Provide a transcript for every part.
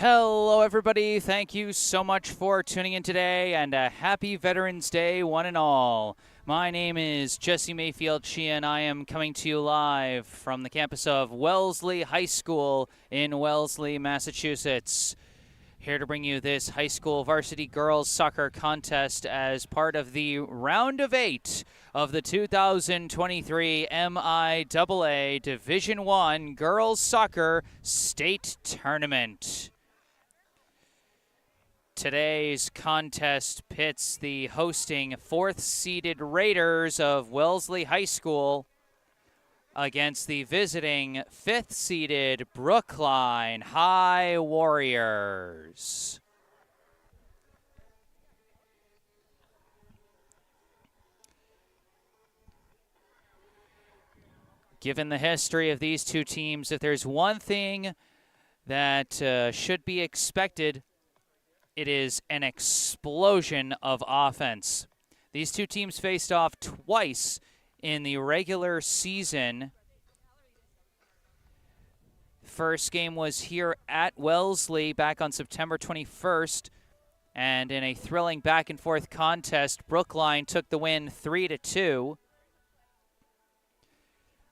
Hello, everybody. Thank you so much for tuning in today, and a happy Veterans Day, one and all. My name is Jesse Mayfield-Sheehan. I am coming to you live from the campus of Wellesley High School in Wellesley, Massachusetts. Here to bring you this high school varsity girls soccer contest as part of the round of 8 of the 2023 MIAA Division I Girls Soccer State Tournament. Today's contest pits the hosting 4th-seeded Raiders of Wellesley High School against the visiting 5th-seeded Brookline High Warriors. Given the history of these two teams, if there's one thing that should be expected, it is an explosion of offense. These two teams faced off twice in the regular season. First game was here at Wellesley back on September 21st, and in a thrilling back-and-forth contest, Brookline took the win 3-2.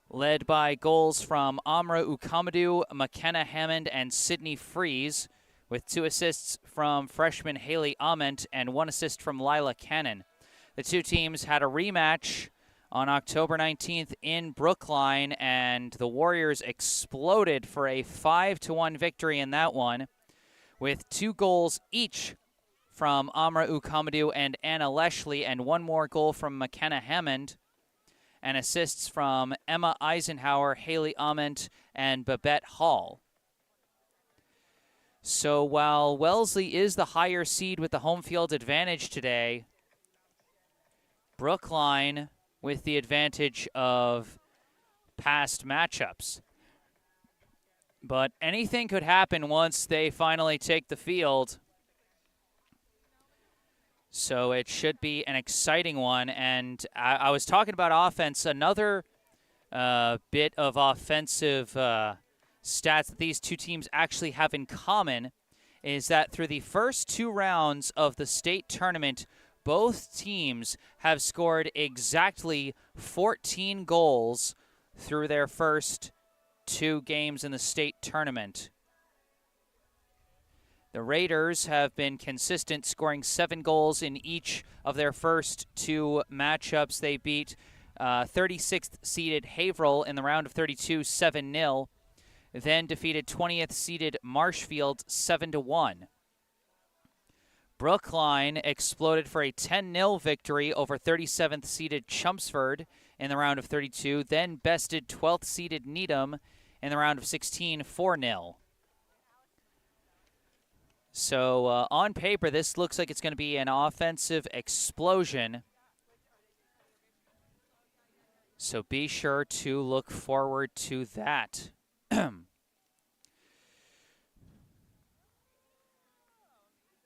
Led by goals from Amra Ukamadou, McKenna Hammond, and Sydney Freeze, with 2 assists from freshman Haley Ament and 1 assist from Lila Cannon. The two teams had a rematch on October 19th in Brookline, and the Warriors exploded for a 5-1 victory in that one, with 2 goals each from Amra Ukamadou and Anna Leshley, and 1 more goal from McKenna Hammond, and assists from Emma Eisenhower, Haley Ament, and Babette Hall. So while Wellesley is the higher seed with the home field advantage today, Brookline with the advantage of past matchups. But anything could happen once they finally take the field. So it should be an exciting one. And I was talking about offense. Another bit of offensive stats that these two teams actually have in common is that through the first 2 rounds of the state tournament, both teams have scored exactly 14 goals through their first 2 games in the state tournament. The Raiders have been consistent, scoring 7 goals in each of their first 2 matchups. They beat 36th-seeded Haverhill in the round of 32 7-0. Then defeated 20th-seeded Marshfield 7-1. Brookline exploded for a 10-0 victory over 37th-seeded Chelmsford in the round of 32, then bested 12th-seeded Needham in the round of 16 4-0. So on paper, this looks like it's going to be an offensive explosion. So be sure to look forward to that.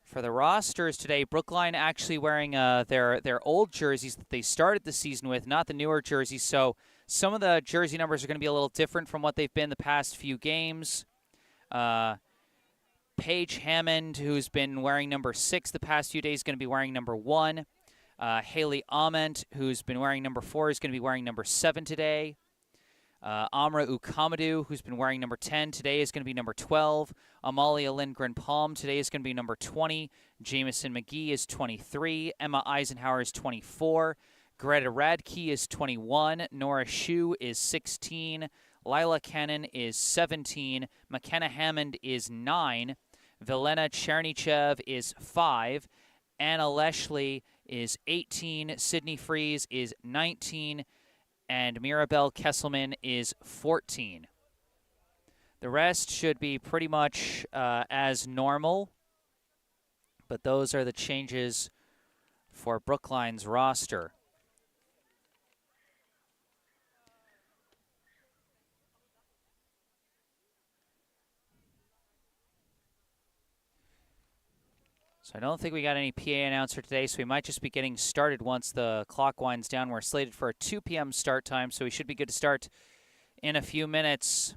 For the rosters today, Brookline actually wearing their old jerseys that they started the season with, not the newer jerseys. So some of the jersey numbers are going to be a little different from what they've been the past few games. Paige Hammond, who's been wearing number 6 the past few days, is going to be wearing number 1. Haley Ament, who's been wearing number 4, is going to be wearing number 7 today. Amra Ukamadou, who's been wearing number 10, today is going to be number 12. Amalia Lindgren-Palm today is going to be number 20. Jamison McGee is 23. Emma Eisenhower is 24. Greta Radke is 21. Nora Shue is 16. Lila Cannon is 17. McKenna Hammond is 9. Vilena Chernychev is 5. Anna Leshley is 18. Sydney Freeze is 19. And Mirabelle Kesselman is 14. The rest should be pretty much as normal, but those are the changes for Brookline's roster. So I don't think we got any PA announcer today, so we might just be getting started once the clock winds down. We're slated for a 2 p.m. start time, so we should be good to start in a few minutes.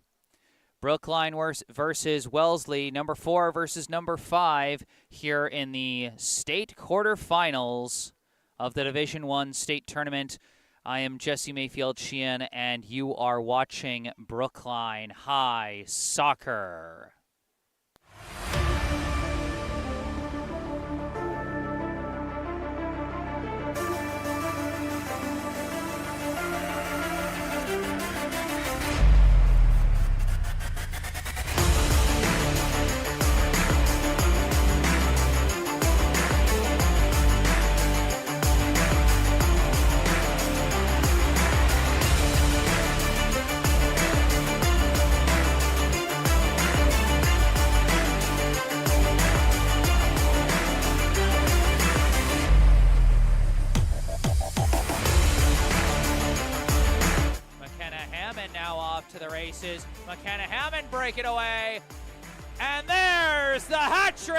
Brookline versus Wellesley, number 4 versus number 5 here in the state quarterfinals of the Division I state tournament. I am Jesse Mayfield-Sheehan, and you are watching Brookline High Soccer. To the races. McKenna Hammond break it away. And there's the hat trick!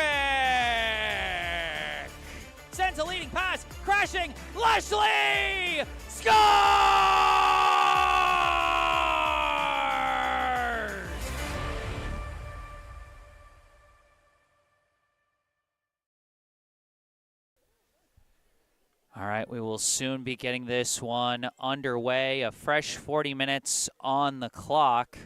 Sends a leading pass, crashing. Wellesley scores! All right, we will soon be getting this one underway. A fresh 40 minutes on the clock.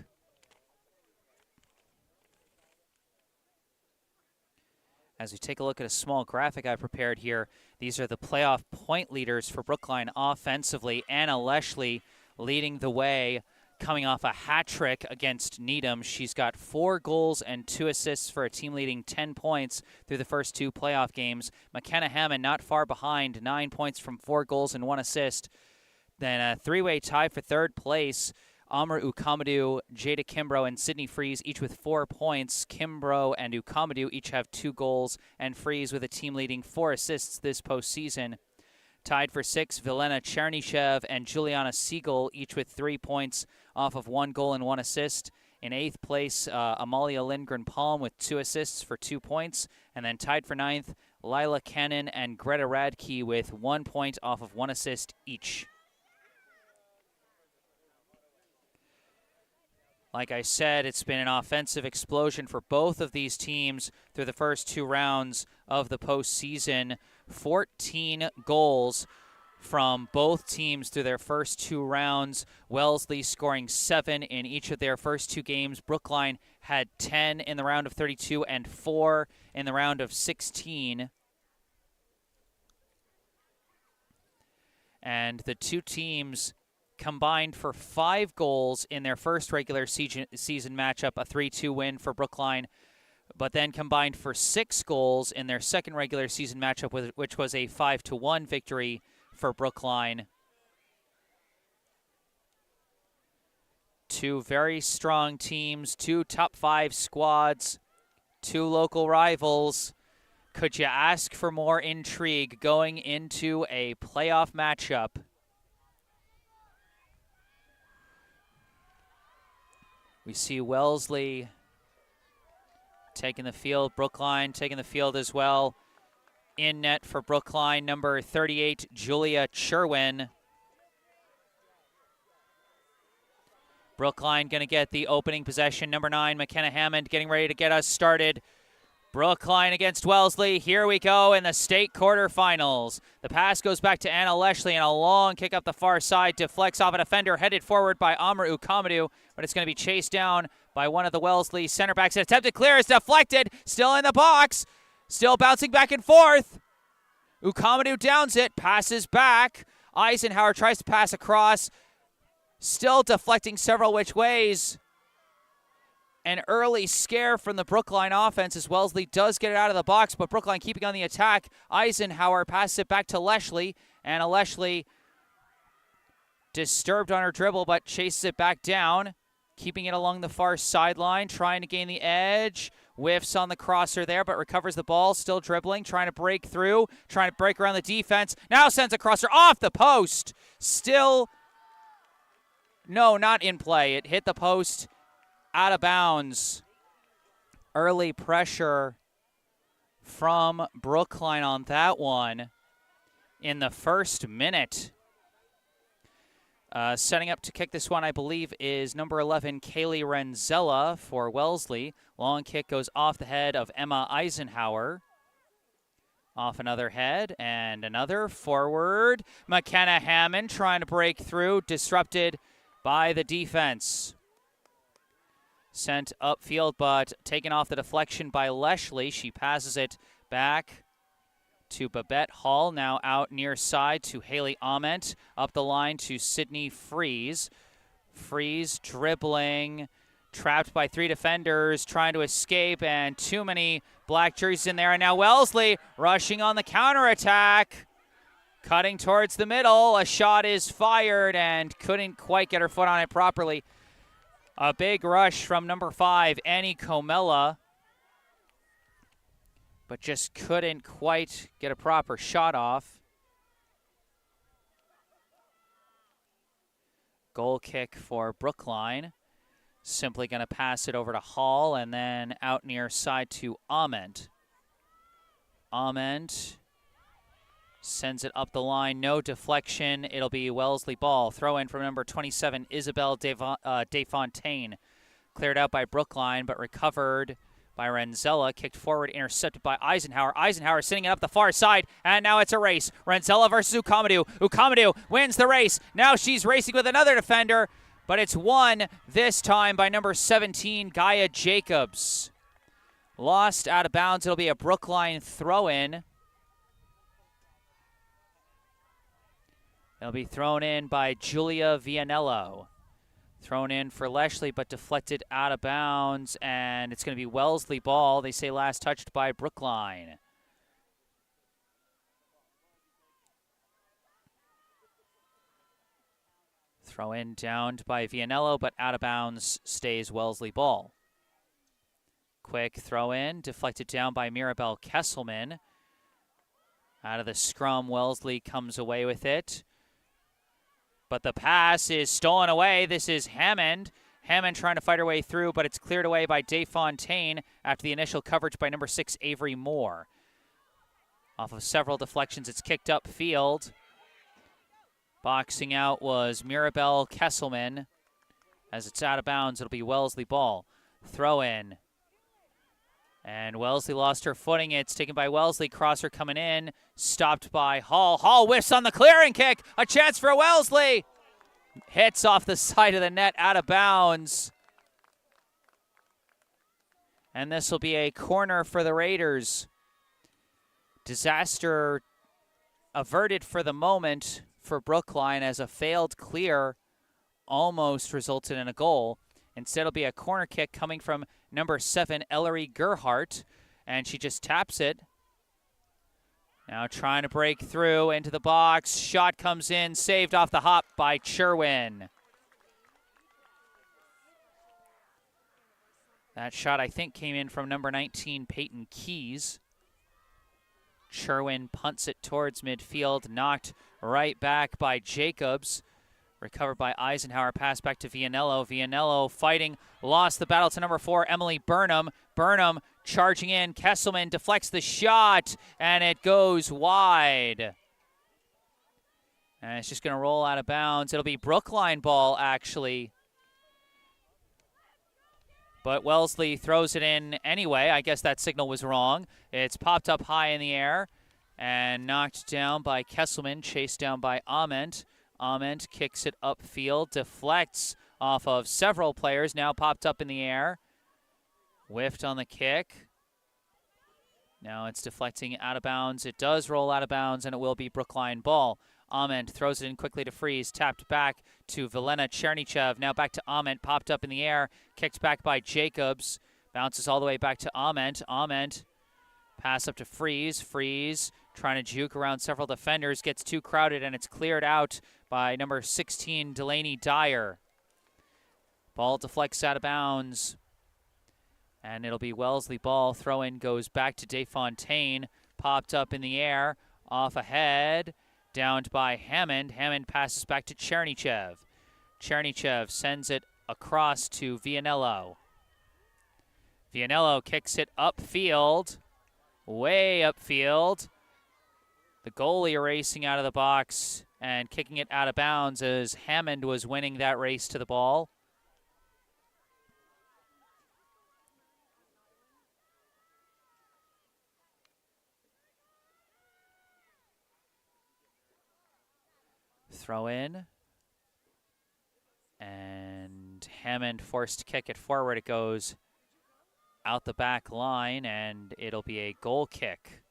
As we take a look at a small graphic I prepared here, these are the playoff point leaders for Brookline offensively. Anna Wellesley leading the way, coming off a hat trick against Needham. She's got 4 goals and 2 assists for a team leading 10 points through the first 2 playoff games. McKenna Hammond not far behind, 9 points from 4 goals and 1 assist. Then a 3-way tie for 3rd place. Amra Ukamadou, Jada Kimbrough, and Sydney Fries each with 4 points. Kimbrough and Ukamadou each have 2 goals, and Fries with a team leading 4 assists this postseason. Tied for 6, Vilena Chernysheva and Juliana Siegel, each with 3 points off of 1 goal and 1 assist. In 8th place, Amalia Lindgren-Palm with 2 assists for 2 points. And then tied for 9th, Lila Cannon and Greta Radke with 1 point off of 1 assist each. Like I said, it's been an offensive explosion for both of these teams through the first 2 rounds of the postseason. 14 goals from both teams through their first 2 rounds. Wellesley scoring 7 in each of their first 2 games. Brookline had 10 in the round of 32 and 4 in the round of 16. And the 2 teams combined for 5 goals in their first regular season matchup, a 3-2 win for Brookline, but then combined for 6 goals in their second regular season matchup, which was a 5-1 victory for Brookline. 2 very strong teams, 2 top 5 squads, 2 local rivals. Could you ask for more intrigue going into a playoff matchup? We see Wellesley taking the field, Brookline taking the field as well. In net for Brookline, number 38, Julia Cherwin. Brookline going to get the opening possession. Number 9, McKenna Hammond getting ready to get us started. Brookline against Wellesley. Here we go in the state quarterfinals. The pass goes back to Anna Wellesley, and a long kick up the far side deflects off a defender headed forward by Amra Ukamadou, but it's going to be chased down by one of the Wellesley center backs. An attempted clear is deflected, still in the box, still bouncing back and forth. Ukamadou downs it, passes back. Eisenhower tries to pass across, still deflecting several which ways. An early scare from the Brookline offense as Wellesley does get it out of the box, but Brookline keeping on the attack. Eisenhower passes it back to Wellesley, and Wellesley disturbed on her dribble, but chases it back down, keeping it along the far sideline, trying to gain the edge. Whiffs on the crosser there, but recovers the ball, still dribbling, trying to break through, trying to break around the defense. Now sends a crosser off the post. Still, no, not in play. It hit the post out of bounds. Early pressure from Brookline on that one in the first minute. Setting up to kick this one, I believe, is number 11, Kaylee Renzella for Wellesley. Long kick goes off the head of Emma Eisenhower. Off another head, and another forward. McKenna Hammond trying to break through, disrupted by the defense. Sent upfield, but taken off the deflection by Wellesley. She passes it back to Babette Hall, now out near side to Haley Ament. Up the line to Sydney Freeze. Freeze dribbling, trapped by 3 defenders, trying to escape, and too many black jerseys in there. And now Wellesley rushing on the counterattack, cutting towards the middle. A shot is fired and couldn't quite get her foot on it properly. A big rush from number 5, Annie Comella, but just couldn't quite get a proper shot off. Goal kick for Brookline. Simply going to pass it over to Hall and then out near side to Ament. Ament sends it up the line. No deflection. It'll be Wellesley ball. Throw in from number 27, Isabel Desfontaine. Cleared out by Brookline, but recovered by Renzella. Kicked forward, intercepted by Eisenhower. Eisenhower sending it up the far side, and now it's a race. Renzella versus Ukamadou. Ukamadou wins the race. Now she's racing with another defender, but it's won this time by number 17, Gaia Jacobs. Lost out of bounds. It'll be a Brookline throw-in. It'll be thrown in by Julia Vianello. Thrown in for Wellesley, but deflected out of bounds, and it's going to be Wellesley ball. They say last touched by Brookline. Throw in downed by Vianello, but out of bounds stays Wellesley ball. Quick throw in, deflected down by Mirabelle Kesselman. Out of the scrum, Wellesley comes away with it. But the pass is stolen away. This is Hammond. Hammond trying to fight her way through, but it's cleared away by Desfontaine after the initial coverage by number 6, Avery Moore. Off of several deflections, it's kicked up field. Boxing out was Mirabelle Kesselman. As it's out of bounds, it'll be Wellesley ball. Throw in. And Wellesley lost her footing. It's taken by Wellesley. Crosser coming in. Stopped by Hall. Hall whiffs on the clearing kick. A chance for Wellesley. Hits off the side of the net, out of bounds. And this will be a corner for the Raiders. Disaster averted for the moment for Brookline as a failed clear almost resulted in a goal. Instead, it'll be a corner kick coming from number 7, Ellery Gerhardt, and she just taps it. Now trying to break through into the box. Shot comes in, saved off the hop by Sherwin. That shot, I think, came in from number 19, Peyton Keys. Sherwin punts it towards midfield, knocked right back by Jacobs. Recovered by Eisenhower, pass back to Vianello. Vianello fighting, lost the battle to number 4, Emily Burnham. Burnham charging in, Kesselman deflects the shot, and it goes wide. And it's just going to roll out of bounds. It'll be Brookline ball, actually. But Wellesley throws it in anyway. I guess that signal was wrong. It's popped up high in the air and knocked down by Kesselman, chased down by Ament. Ament kicks it upfield, deflects off of several players, now popped up in the air. Whiffed on the kick. Now it's deflecting out of bounds. It does roll out of bounds, and it will be Brookline ball. Ament throws it in quickly to Freeze, tapped back to Velena Chernichev. Now back to Ament, popped up in the air, kicked back by Jacobs. Bounces all the way back to Ament. Ament, pass up to Freeze. Freeze trying to juke around several defenders, gets too crowded, and it's cleared out by number 16, Delaney Dyer. Ball deflects out of bounds, and it'll be Wellesley ball. Throw-in goes back to Desfontaine. Popped up in the air, off ahead, downed by Hammond. Hammond passes back to Chernichev. Chernichev sends it across to Vianello. Vianello kicks it upfield, way upfield. The goalie racing out of the box and kicking it out of bounds as Hammond was winning that race to the ball. Throw in. And Hammond forced to kick it forward. It goes out the back line, and it'll be a goal kick.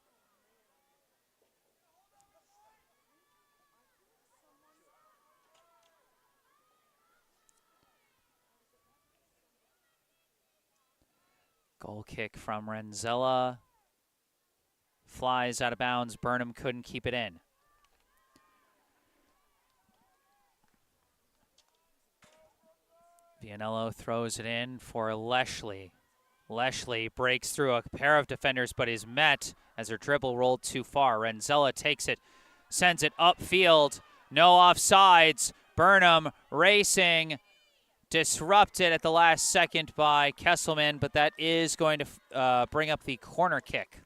Goal kick from Renzella. Flies out of bounds. Burnham couldn't keep it in. Vianello throws it in for Wellesley. Wellesley breaks through a pair of defenders, but is met as her dribble rolled too far. Renzella takes it, sends it upfield. No offsides. Burnham racing. Disrupted at the last second by Kesselman, but that is going to bring up the corner kick.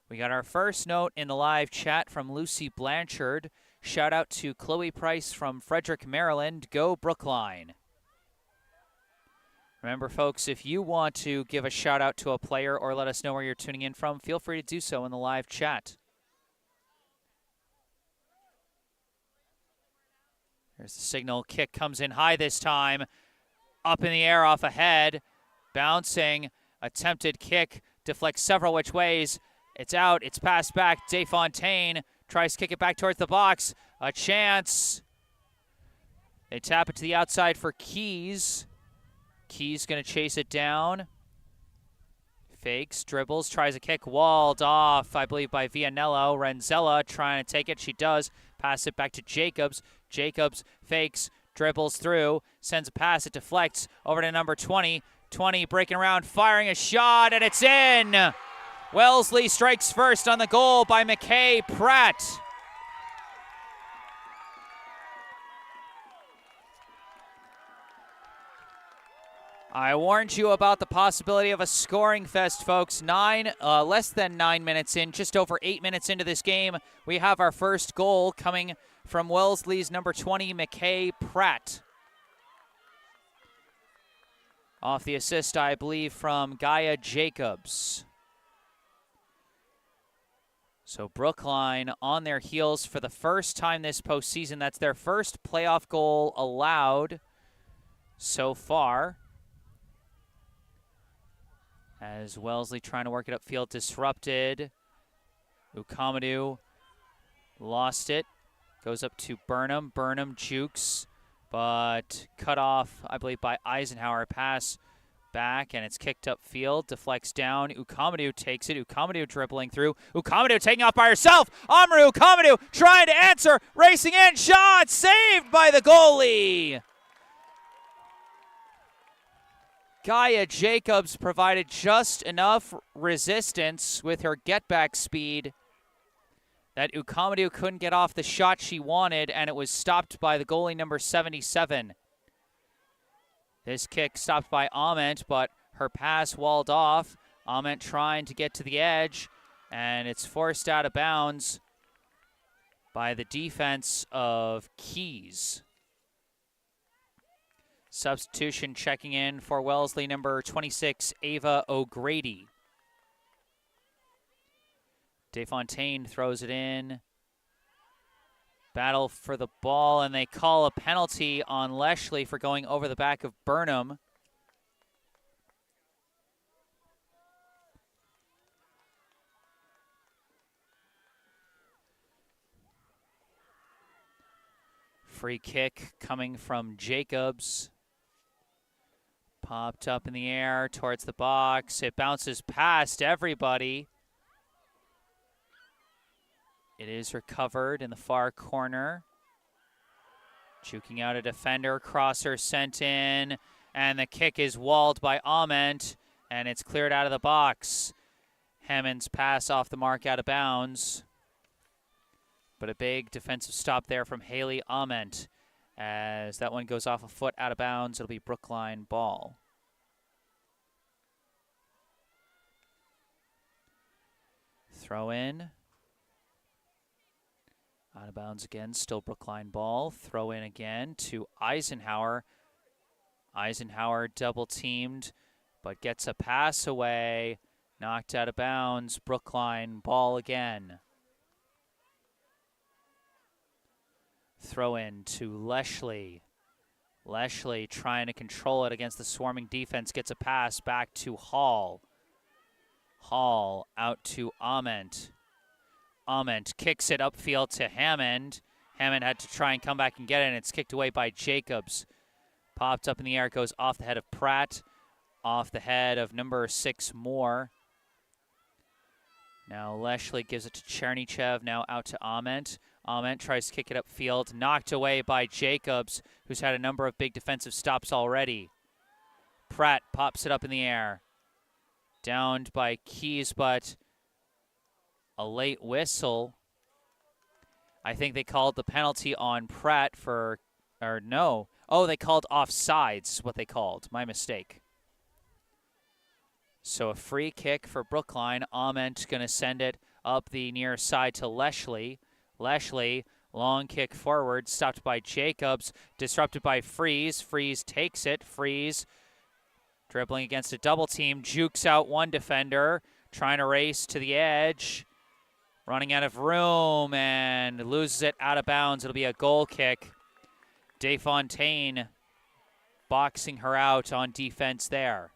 We got our first note in the live chat from Lucy Blanchard. Shout out to Chloe Price from Frederick, Maryland. Go Brookline. Remember, folks, if you want to give a shout out to a player or let us know where you're tuning in from, feel free to do so in the live chat. There's the signal. Kick comes in high this time. Up in the air off ahead. Bouncing. Attempted kick. Deflects several which ways. It's out. It's passed back. Desfontaine tries to kick it back towards the box. A chance. They tap it to the outside for Keys. Keys going to chase it down. Fakes, dribbles, tries a kick, walled off, I believe, by Vianello. Renzella trying to take it. She does. Pass it back to Jacobs. Jacobs fakes, dribbles through, sends a pass. It deflects over to number 20. 20 breaking around, firing a shot, and it's in. Wellesley strikes first on the goal by McKay Pratt. I warned you about the possibility of a scoring fest, folks. Less than 9 minutes in, just over 8 minutes into this game, we have our first goal coming from Wellesley's number 20, McKay Pratt. Off the assist, I believe, from Gaia Jacobs. So Brookline on their heels for the first time this postseason. That's their first playoff goal allowed so far. As Wellesley trying to work it upfield, disrupted. Ukamadou lost it. Goes up to Burnham. Burnham jukes, but cut off, I believe, by Eisenhower. Pass back, and it's kicked upfield. Deflects down. Ukamadou takes it. Ukamadou dribbling through. Ukamadou taking off by herself. Amaru Ukamadou trying to answer. Racing in. Shot saved by the goalie. Gaia Jacobs provided just enough resistance with her get-back speed that Ukamadou couldn't get off the shot she wanted, and it was stopped by the goalie number 77. This kick stopped by Ament, but her pass walled off. Ament trying to get to the edge, and it's forced out of bounds by the defense of Keys. Substitution checking in for Wellesley, number 26, Ava O'Grady. Desfontaine throws it in. Battle for the ball, and they call a penalty on Wellesley for going over the back of Burnham. Free kick coming from Jacobs. Popped up in the air towards the box. It bounces past everybody. It is recovered in the far corner. Juking out a defender. Crosser sent in. And the kick is walled by Ament. And it's cleared out of the box. Hammond's pass off the mark out of bounds. But a big defensive stop there from Haley Ament. As that one goes off a foot out of bounds, it'll be Brookline ball. Throw in. Out of bounds again, still Brookline ball. Throw in again to Eisenhower. Eisenhower double teamed, but gets a pass away. Knocked out of bounds. Brookline ball again. Throw in to Wellesley. Wellesley trying to control it against the swarming defense. Gets a pass back to Hall. Hall out to Ament. Ament kicks it upfield to Hammond. Hammond had to try and come back and get it, and it's kicked away by Jacobs. Popped up in the air, goes off the head of Pratt, off the head of number 6 Moore. Now Wellesley gives it to Chernychev, now out to Ament. Ament tries to kick it upfield, knocked away by Jacobs, who's had a number of big defensive stops already. Pratt pops it up in the air. Downed by Keys, but a late whistle. I think they called the penalty on Pratt for, or no. Oh, they called offsides is what they called. My mistake. So a free kick for Brookline. Ament going to send it up the near side to Wellesley. Wellesley, long kick forward, stopped by Jacobs, disrupted by Freeze. Freeze takes it. Freeze dribbling against a double team, jukes out one defender, trying to race to the edge. Running out of room and loses it out of bounds. It'll be a goal kick. Desfontaine boxing her out on defense there.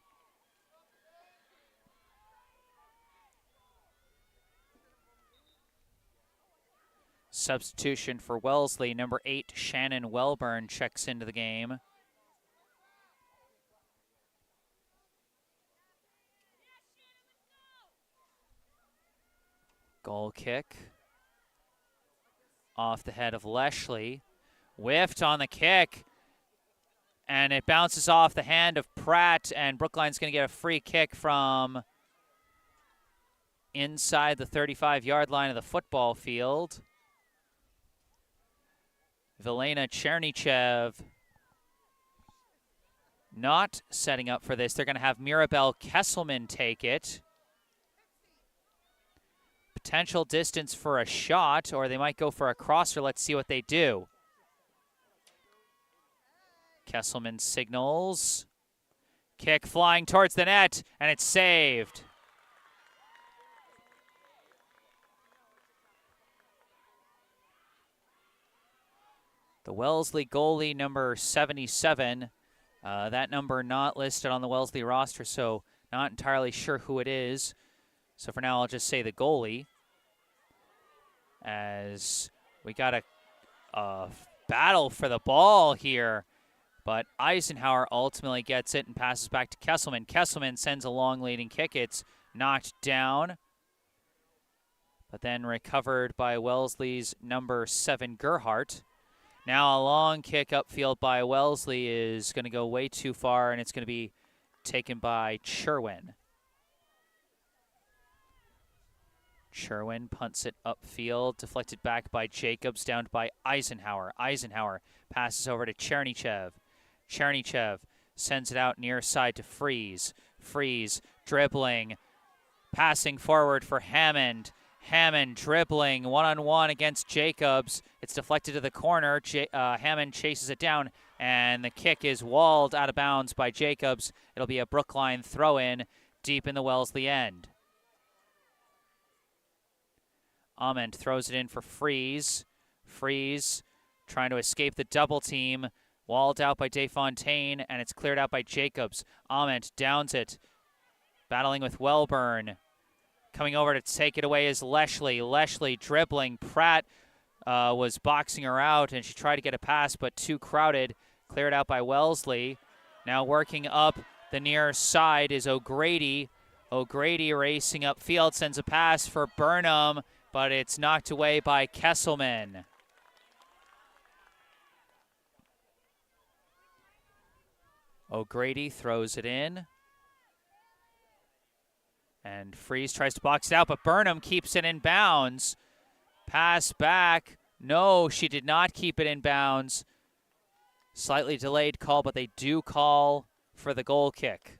Substitution for Wellesley. Number 8, Shannon Welburn checks into the game. Goal kick. Off the head of Wellesley. Whiffed on the kick. And it bounces off the hand of Pratt, and Brookline's going to get a free kick from inside the 35-yard line of the football field. Vilena Chernychev not setting up for this. They're going to have Mirabel Kesselman take it. Potential distance for a shot, or they might go for a crosser. Let's see what they do. Kesselman signals. Kick flying towards the net, and it's saved. The Wellesley goalie, number 77. That number not listed on the Wellesley roster, so not entirely sure who it is. So for now, I'll just say the goalie. As we got a battle for the ball here. But Eisenhower ultimately gets it and passes back to Kesselman. Kesselman sends a long leading kick. It's knocked down, but then recovered by Wellesley's number 7, Gerhardt. Now a long kick upfield by Wellesley is going to go way too far, and it's going to be taken by Sherwin. Sherwin punts it upfield, deflected back by Jacobs, down by Eisenhower. Eisenhower passes over to Chernychev. Chernychev sends it out near side to Freeze. Freeze dribbling, passing forward for Hammond. Hammond dribbling one-on-one against Jacobs. It's deflected to the corner. Hammond chases it down, and the kick is walled out of bounds by Jacobs. It'll be a Brookline throw-in deep in the Wellesley end. Ament throws it in for Freeze. Freeze trying to escape the double team. Walled out by Desfontaine, and it's cleared out by Jacobs. Ament downs it. Battling with Welburn. Coming over to take it away is Wellesley. Wellesley dribbling. Pratt was boxing her out, and she tried to get a pass, but too crowded. Cleared out by Wellesley. Now working up the near side is O'Grady. O'Grady racing upfield, sends a pass for Burnham, but it's knocked away by Kesselman. O'Grady throws it in. And Freeze tries to box it out, but Burnham keeps it in bounds. Pass back. No, she did not keep it in bounds. Slightly delayed call, but they do call for the goal kick.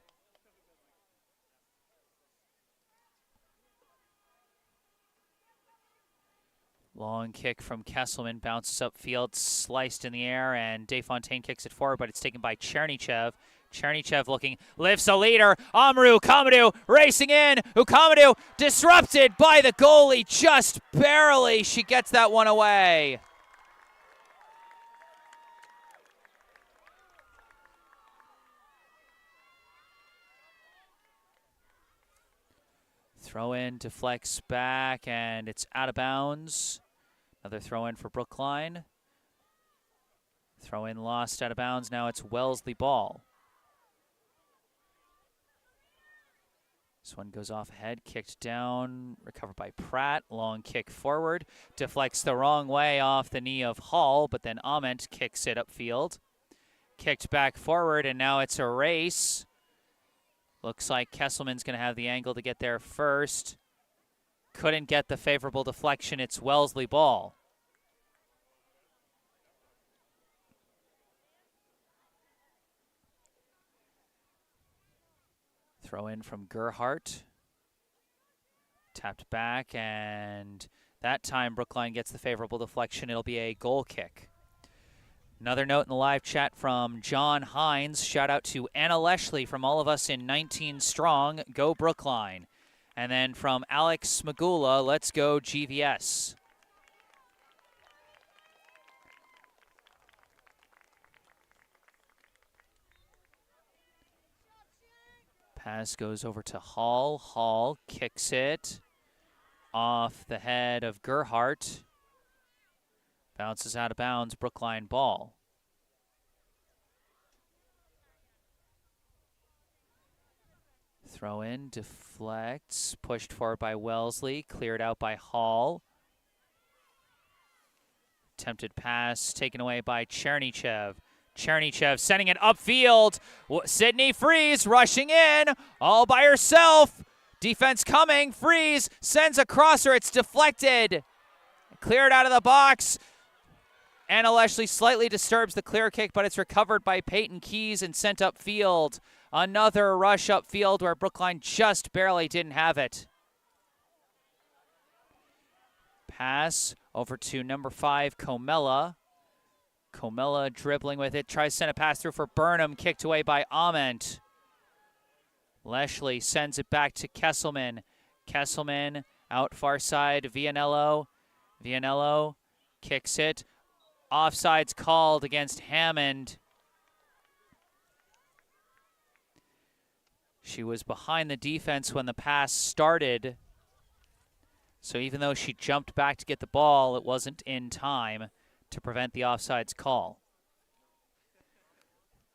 Long kick from Kesselman, bounces upfield, sliced in the air, and Desfontaine kicks it forward, but it's taken by Chernychev. Chernychev looking, lifts a leader. Amaru Ukamadu racing in. Ukamadu disrupted by the goalie just barely. She gets that one away. Throw in, deflects back, and it's out of bounds. Another throw in for Brookline. Throw in lost out of bounds. Now it's Wellesley ball. This one goes off ahead, kicked down, recovered by Pratt. Long kick forward, deflects the wrong way off the knee of Hall, but then Ament kicks it upfield. Kicked back forward, and now it's a race. Looks like Kesselman's going to have the angle to get there first. Couldn't get the favorable deflection. It's Wellesley ball. Throw in from Gerhardt. Tapped back, and that time Brookline gets the favorable deflection. It'll be a goal kick. Another note in the live chat from John Hines. Shout out to Anna Leshley from all of us in 19 Strong. Go Brookline. And then from Alex Magula, let's go GVS. Pass goes over to Hall. Hall kicks it off the head of Gerhardt. Bounces out of bounds, Brookline ball. Throw in, deflects, pushed forward by Wellesley, cleared out by Hall. Attempted pass taken away by Chernychev. Chernychev sending it upfield. Sydney Freeze rushing in, all by herself. Defense coming, Freeze sends a crosser, it's deflected. Cleared out of the box. Anna Leshley slightly disturbs the clear kick, but it's recovered by Peyton Keys and sent upfield. Another rush upfield where Brookline just barely didn't have it. Pass over to number 5, Comella. Comella dribbling with it, tries to send a pass through for Burnham, kicked away by Ament. Leshley sends it back to Kesselman. Kesselman out far side, Vianello. Vianello kicks it. Offside's called against Hammond. She was behind the defense when the pass started. So even though she jumped back to get the ball, it wasn't in time to prevent the offside's call.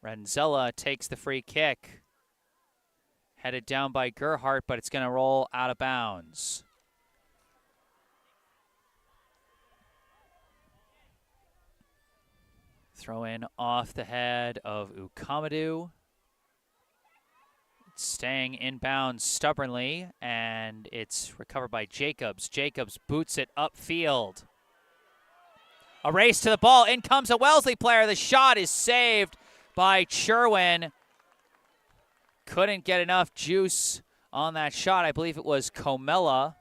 Renzella takes the free kick. Headed down by Gerhardt, but it's going to roll out of bounds. Throw in off the head of Ukamadu. It's staying inbounds stubbornly, and it's recovered by Jacobs. Jacobs boots it upfield. A race to the ball. In comes a Wellesley player. The shot is saved by Sherwin. Couldn't get enough juice on that shot. I believe it was Comella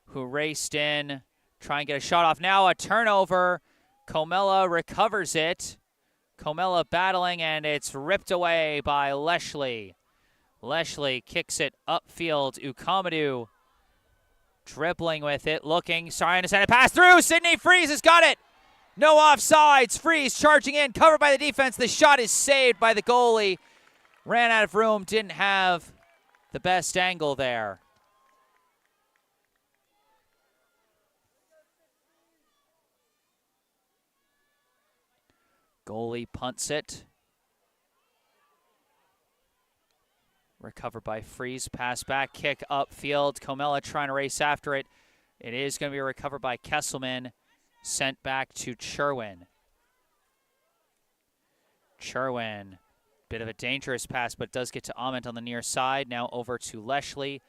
who raced in, try and get a shot off. Now a turnover. Comella recovers it. Comella battling, and it's ripped away by Leshley. Leshley kicks it upfield. Ukamadu dribbling with it, looking, trying to send a pass through. Sydney Freeze has got it. No offsides. Freeze charging in, covered by the defense. The shot is saved by the goalie. Ran out of room, didn't have the best angle there. Goalie punts it. Recovered by Freeze. Pass back, kick upfield. Comella trying to race after it. It is going to be recovered by Kesselman. Sent back to Cherwin. Cherwin. Bit of a dangerous pass, but does get to Ament on the near side. Now over to Leshley.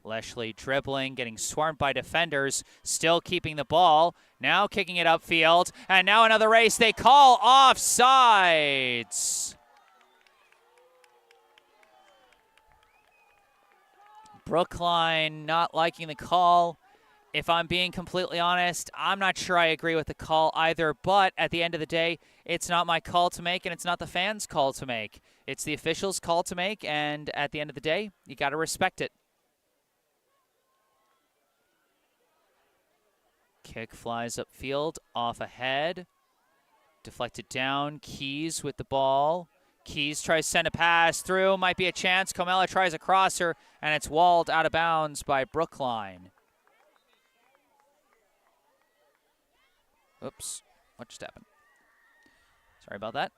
Leshley dribbling, getting swarmed by defenders, still keeping the ball. Now kicking it upfield, and now another race. They call offsides. Brookline not liking the call. If I'm being completely honest, I'm not sure I agree with the call either, but at the end of the day, it's not my call to make and it's not the fans' call to make. It's the officials' call to make, and at the end of the day, you got to respect it. Kick flies upfield, off ahead. Deflected down, Keys with the ball. Keys tries to send a pass through, might be a chance. Comella tries a crosser, and it's walled out of bounds by Brookline. Oops, what just happened? Sorry about that.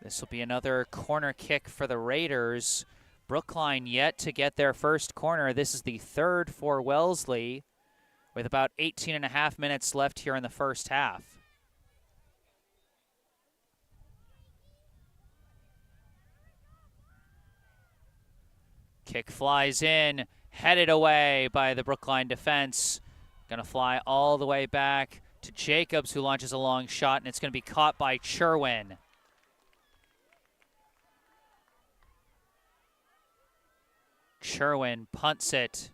This will be another corner kick for the Raiders. Brookline yet to get their first corner. This is the third for Wellesley with about 18.5 minutes left here in the first half. Kick flies in, headed away by the Brookline defense. Gonna fly all the way back to Jacobs, who launches a long shot, and it's gonna be caught by Sherwin. Sherwin punts it.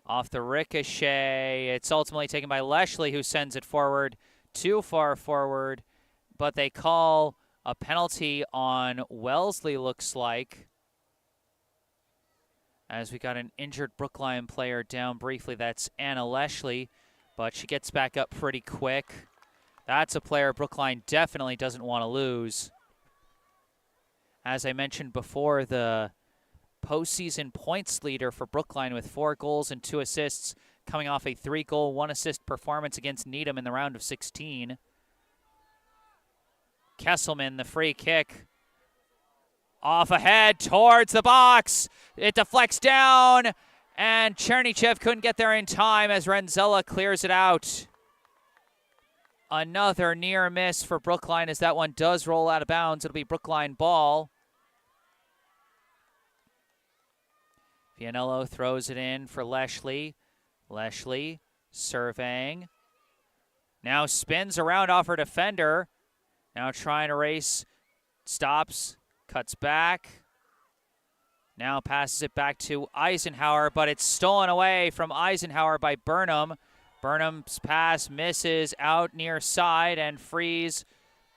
Off the ricochet, it's ultimately taken by Leshley, who sends it forward, too far forward, but they call a penalty on Wellesley, looks like, as we got an injured Brookline player down briefly. That's Anna Leshley, but she gets back up pretty quick. That's a player Brookline definitely doesn't want to lose. As I mentioned before, the postseason points leader for Brookline with 4 goals and 2 assists, coming off a 3-goal, 1-assist performance against Needham in the round of 16. Kesselman, the free kick. Off ahead towards the box. It deflects down, and Chernychev couldn't get there in time as Renzella clears it out. Another near miss for Brookline as that one does roll out of bounds. It'll be Brookline ball. Vianello throws it in for Leshley. Leshley surveying. Now spins around off her defender. Now trying to race. Stops. Cuts back. Now passes it back to Eisenhower, but it's stolen away from Eisenhower by Burnham. Burnham's pass misses out near side, and Freeze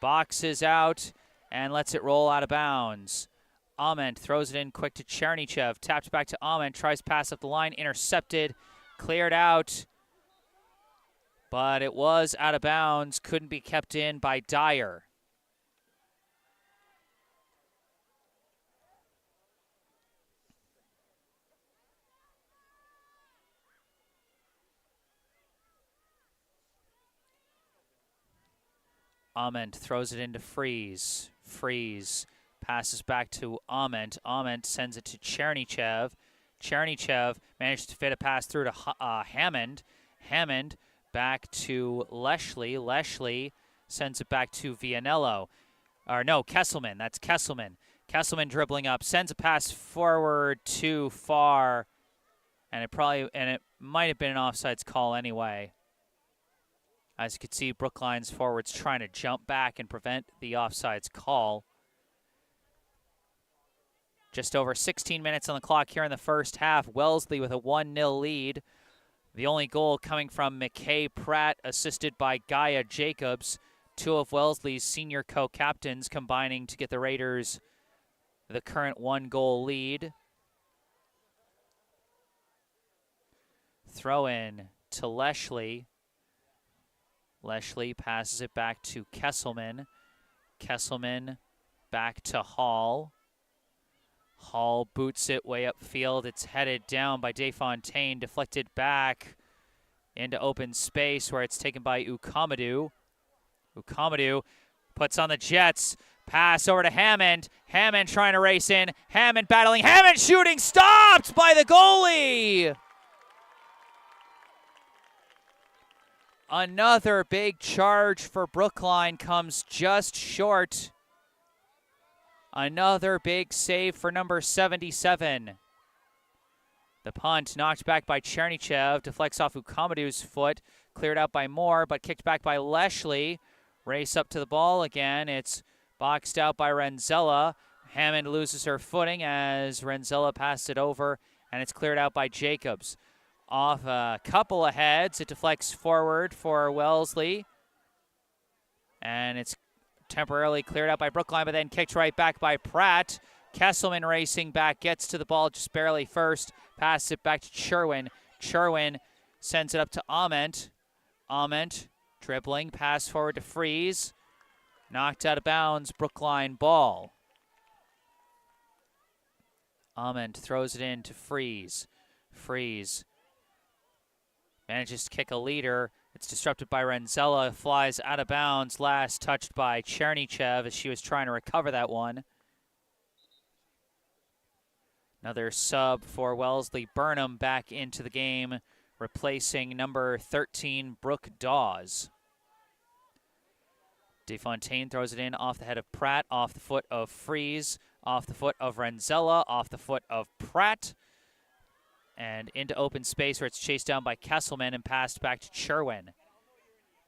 boxes out and lets it roll out of bounds. Ament throws it in quick to Chernychev. Tapped back to Ament. Tries pass up the line. Intercepted. Cleared out. But it was out of bounds. Couldn't be kept in by Dyer. Ament throws it into Freeze. Freeze passes back to Ament. Ament sends it to Chernychev. Chernychev managed to fit a pass through to Hammond. Hammond back to Leshley. Leshley sends it back to Vianello. Or no, Kesselman. That's Kesselman. Kesselman dribbling up, sends a pass forward too far, and it might have been an offsides call anyway. As you can see, Brookline's forwards trying to jump back and prevent the offsides call. Just over 16 minutes on the clock here in the first half. Wellesley with a 1-0 lead. The only goal coming from McKay Pratt, assisted by Gaia Jacobs. 2 of Wellesley's senior co-captains combining to get the Raiders the current 1-goal lead. Throw in to Leshley. Leshley passes it back to Kesselman. Kesselman back to Hall. Hall boots it way upfield. It's headed down by DeFontaine, deflected back into open space where it's taken by Ukamadou. Ukamadou puts on the Jets. Pass over to Hammond. Hammond trying to race in. Hammond battling. Hammond shooting. Stopped by the goalie. Another big charge for Brookline comes just short. Another big save for number 77. The punt knocked back by Chernychev, deflects off Ukamadou's foot, cleared out by Moore, but kicked back by Leshley. Race up to the ball again. It's boxed out by Renzella. Hammond loses her footing as Renzella passes it over, and it's cleared out by Jacobs. Off a couple of heads, it deflects forward for Wellesley, and it's temporarily cleared out by Brookline, but then kicked right back by Pratt. Kesselman racing back, gets to the ball just barely first, passes it back to Cherwin. Cherwin sends it up to Ament. Ament dribbling, pass forward to Freeze. Knocked out of bounds, Brookline ball. Ament throws it in to Freeze. Freeze manages to kick a leader. It's disrupted by Renzella, flies out of bounds, last touched by Chernychev as she was trying to recover that one. Another sub for Wellesley. Burnham back into the game, replacing number 13, Brooke Dawes. DeFontaine throws it in off the head of Pratt, off the foot of Freeze, off the foot of Renzella, off the foot of Pratt, and into open space where it's chased down by Kesselman and passed back to Cherwin.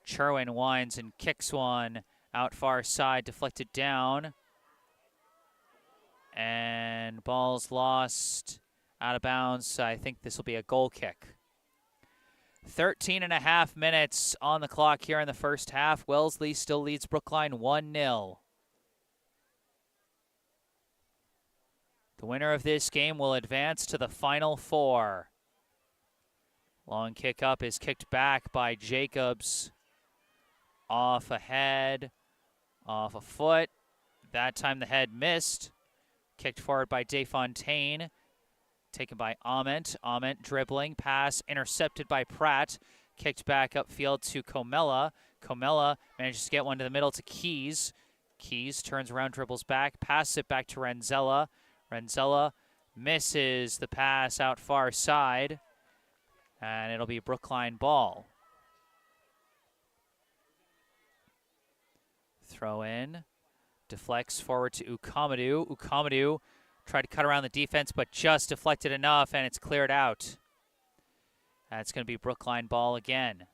Cherwin winds and kicks one out far side, deflected down. And ball's lost out of bounds. I think this will be a goal kick. 13.5 minutes on the clock here in the first half. Wellesley still leads Brookline 1-0. The winner of this game will advance to the Final Four. Long kick up is kicked back by Jacobs. Off a head, off a foot. That time the head missed. Kicked forward by DeFontaine. Taken by Ament. Ament dribbling, pass intercepted by Pratt. Kicked back upfield to Comella. Comella manages to get one to the middle to Keys. Keys turns around, dribbles back, passes it back to Renzella. Renzella misses the pass out far side, and it'll be Brookline ball. Throw in, deflects forward to Ukamadou. Ukamadou tried to cut around the defense, but just deflected enough, and it's cleared out. That's going to be Brookline ball again.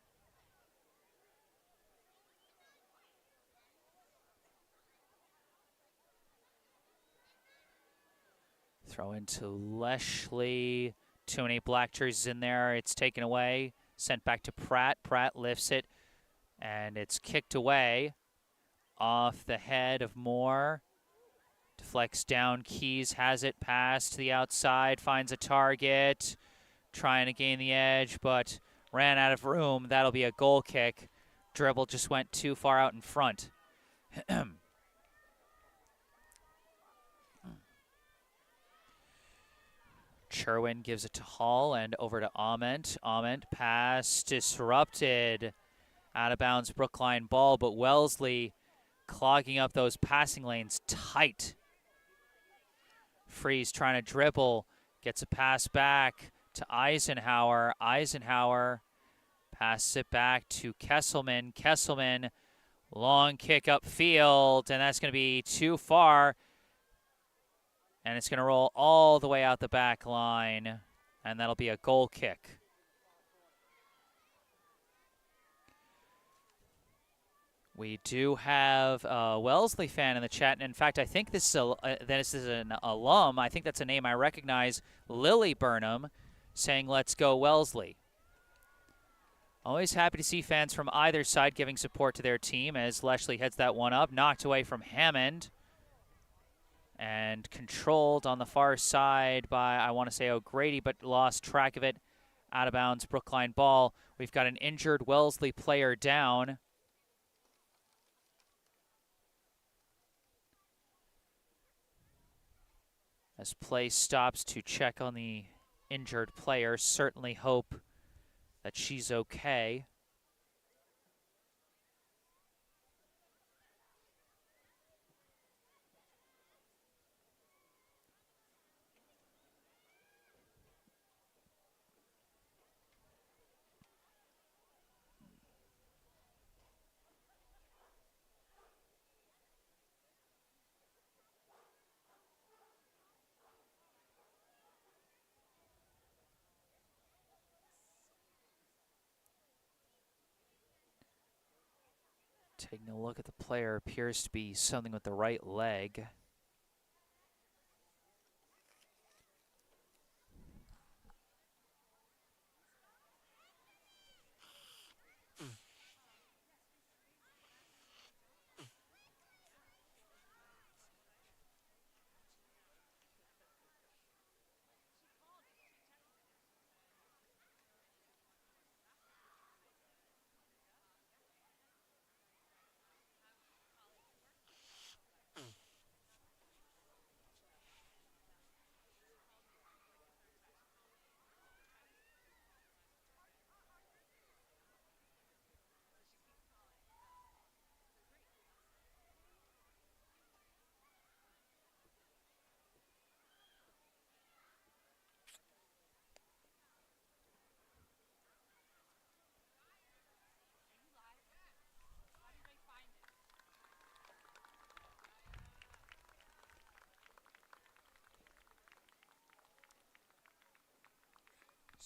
Throw into Leshley. Too many black jerseys in there. It's taken away. Sent back to Pratt. Pratt lifts it. And it's kicked away. Off the head of Moore. Deflects down. Keys has it. Pass to the outside. Finds a target. Trying to gain the edge, but ran out of room. That'll be a goal kick. Dribble just went too far out in front. Cherwin gives it to Hall and over to Ament. Ament pass disrupted. Out of bounds Brookline ball, but Wellesley clogging up those passing lanes tight. Freeze trying to dribble. Gets a pass back to Eisenhower. Eisenhower passes it back to Kesselman. Kesselman, long kick upfield, and that's going to be too far. And it's going to roll all the way out the back line, and that'll be a goal kick. We do have a Wellesley fan in the chat, and in fact, I think this is an alum. I think that's a name I recognize, Lily Burnham, saying, "Let's go Wellesley." Always happy to see fans from either side giving support to their team as Leshley heads that one up, knocked away from Hammond. And controlled on the far side by, I want to say, O'Grady, but lost track of it. Out of bounds, Brookline ball. We've got an injured Wellesley player down. As play stops to check on the injured player, certainly hope that she's okay. Taking a look at the player, appears to be something with the right leg.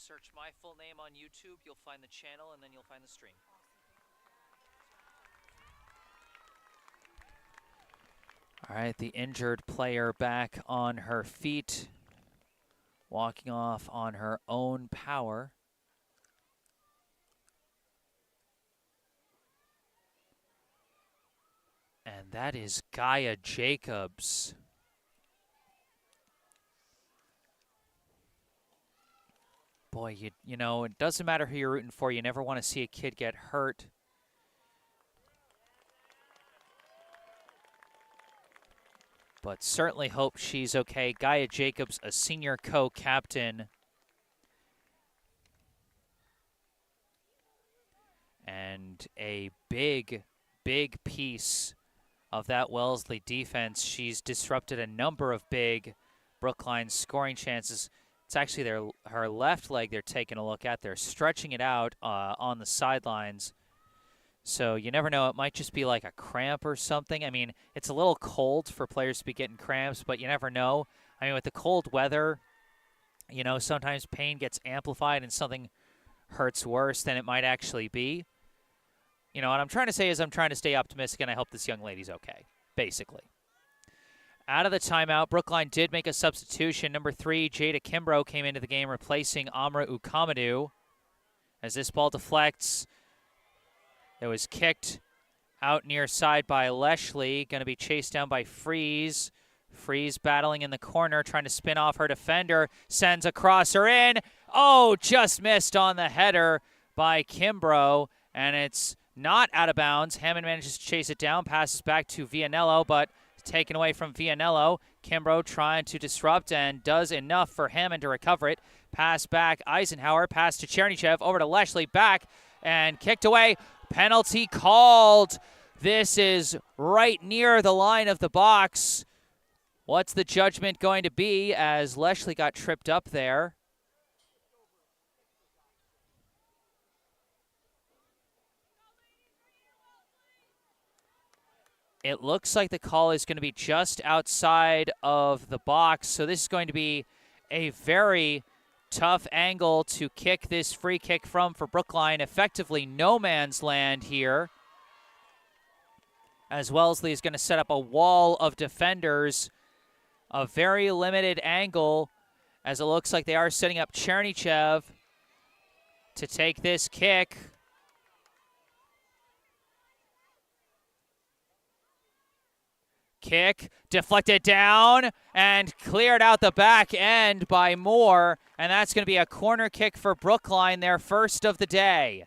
search my full name on YouTube, you'll find the channel, and then you'll find the stream. All right, the injured player back on her feet, walking off on her own power. And that is Gaia Jacobs. Boy, you know, it doesn't matter who you're rooting for. You never want to see a kid get hurt. But certainly hope she's okay. Gaia Jacobs, a senior co-captain. And a big, big piece of that Wellesley defense. She's disrupted a number of big Brookline scoring chances. It's actually her left leg they're taking a look at. They're stretching it out on the sidelines. So you never know. It might just be like a cramp or something. I mean, it's a little cold for players to be getting cramps, but you never know. I mean, with the cold weather, you know, sometimes pain gets amplified and something hurts worse than it might actually be. You know, what I'm trying to say is I'm trying to stay optimistic, and I hope this young lady's okay, basically. Out of the timeout, Brookline did make a substitution. Number 3, Jada Kimbrough came into the game, replacing Amra Ukamadu. As this ball deflects, it was kicked out near side by Wellesley. Going to be chased down by Freeze. Freeze battling in the corner, trying to spin off her defender. Sends a crosser in. Oh, just missed on the header by Kimbrough. And it's not out of bounds. Hammond manages to chase it down, passes back to Vianello, but taken away from Vianello. Kimbrough trying to disrupt and does enough for Hammond to recover it. Pass back, Eisenhower, pass to Chernychev, over to Wellesley, back, and kicked away. Penalty called. This is right near the line of the box. What's the judgment going to be as Wellesley got tripped up there? It looks like the call is going to be just outside of the box, so this is going to be a very tough angle to kick this free kick from for Brookline. Effectively no man's land here, as Wellesley is going to set up a wall of defenders. A very limited angle, as it looks like they are setting up Chernychev to take this kick. Kick, deflected down, and cleared out the back end by Moore. And that's going to be a corner kick for Brookline, their first of the day.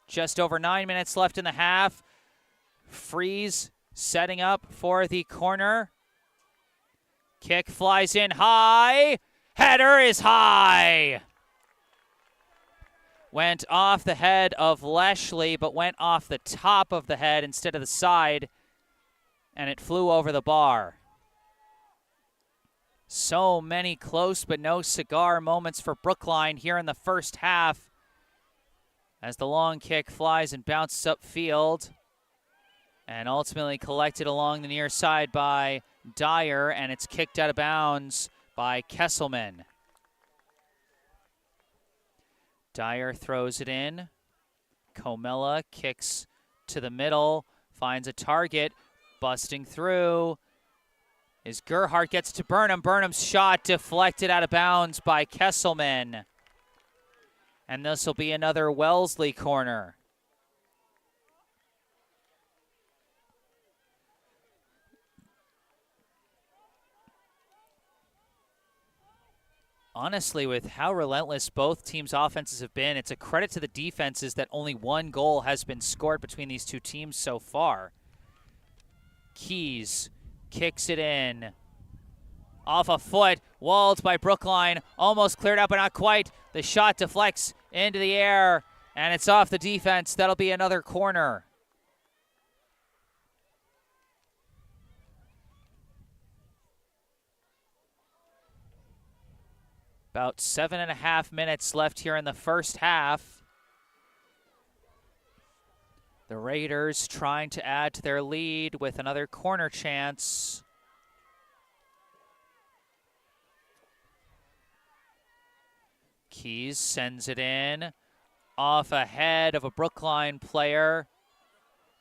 Just over 9 minutes left in the half. Freeze setting up for the corner. Kick flies in high. Header is high. Went off the head of Wellesley, but went off the top of the head instead of the side, and it flew over the bar. So many close but no cigar moments for Brookline here in the first half, as the long kick flies and bounces upfield, and ultimately collected along the near side by Dyer, and it's kicked out of bounds by Kesselman. Dyer throws it in. Comella kicks to the middle, finds a target, busting through. As Gerhardt gets to Burnham. Burnham's shot deflected out of bounds by Kesselman. And this will be another Wellesley corner. Honestly, with how relentless both teams' offenses have been, it's a credit to the defenses that only one goal has been scored between these two teams so far. Keys kicks it in. Off a foot, walled by Brookline, almost cleared up but not quite. The shot deflects into the air, and it's off the defense. That'll be another corner. About 7.5 minutes left here in the first half. The Raiders trying to add to their lead with another corner chance. Keys sends it in. Off ahead of a Brookline player.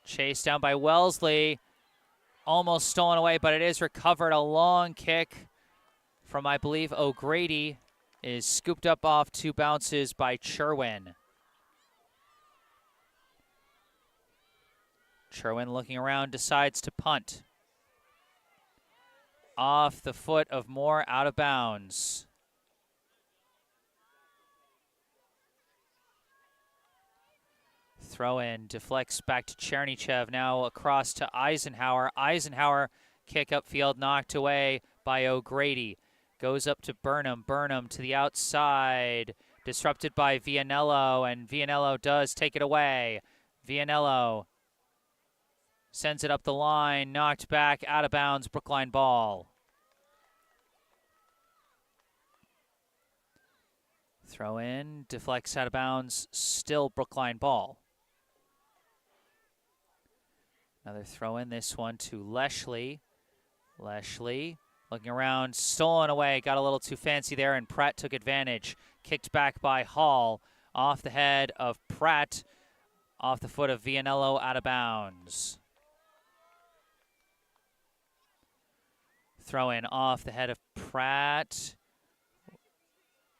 Chased down by Wellesley. Almost stolen away, but it is recovered. A long kick from, I believe, O'Grady is scooped up off 2 bounces by Cherwin. Cherwin looking around, decides to punt. Off the foot of Moore, out of bounds. Throw in, deflects back to Chernychev, now across to Eisenhower. Eisenhower, kick upfield, knocked away by O'Grady. Goes up to Burnham. Burnham to the outside, disrupted by Vianello, and Vianello does take it away. Vianello sends it up the line, knocked back, out of bounds, Brookline ball. Throw in, deflects out of bounds, still Brookline ball. Another throw in, this one to Leshley. Leshley looking around, stolen away, got a little too fancy there, and Pratt took advantage. Kicked back by Hall, off the head of Pratt, off the foot of Vianello, out of bounds. Throw in off the head of Pratt,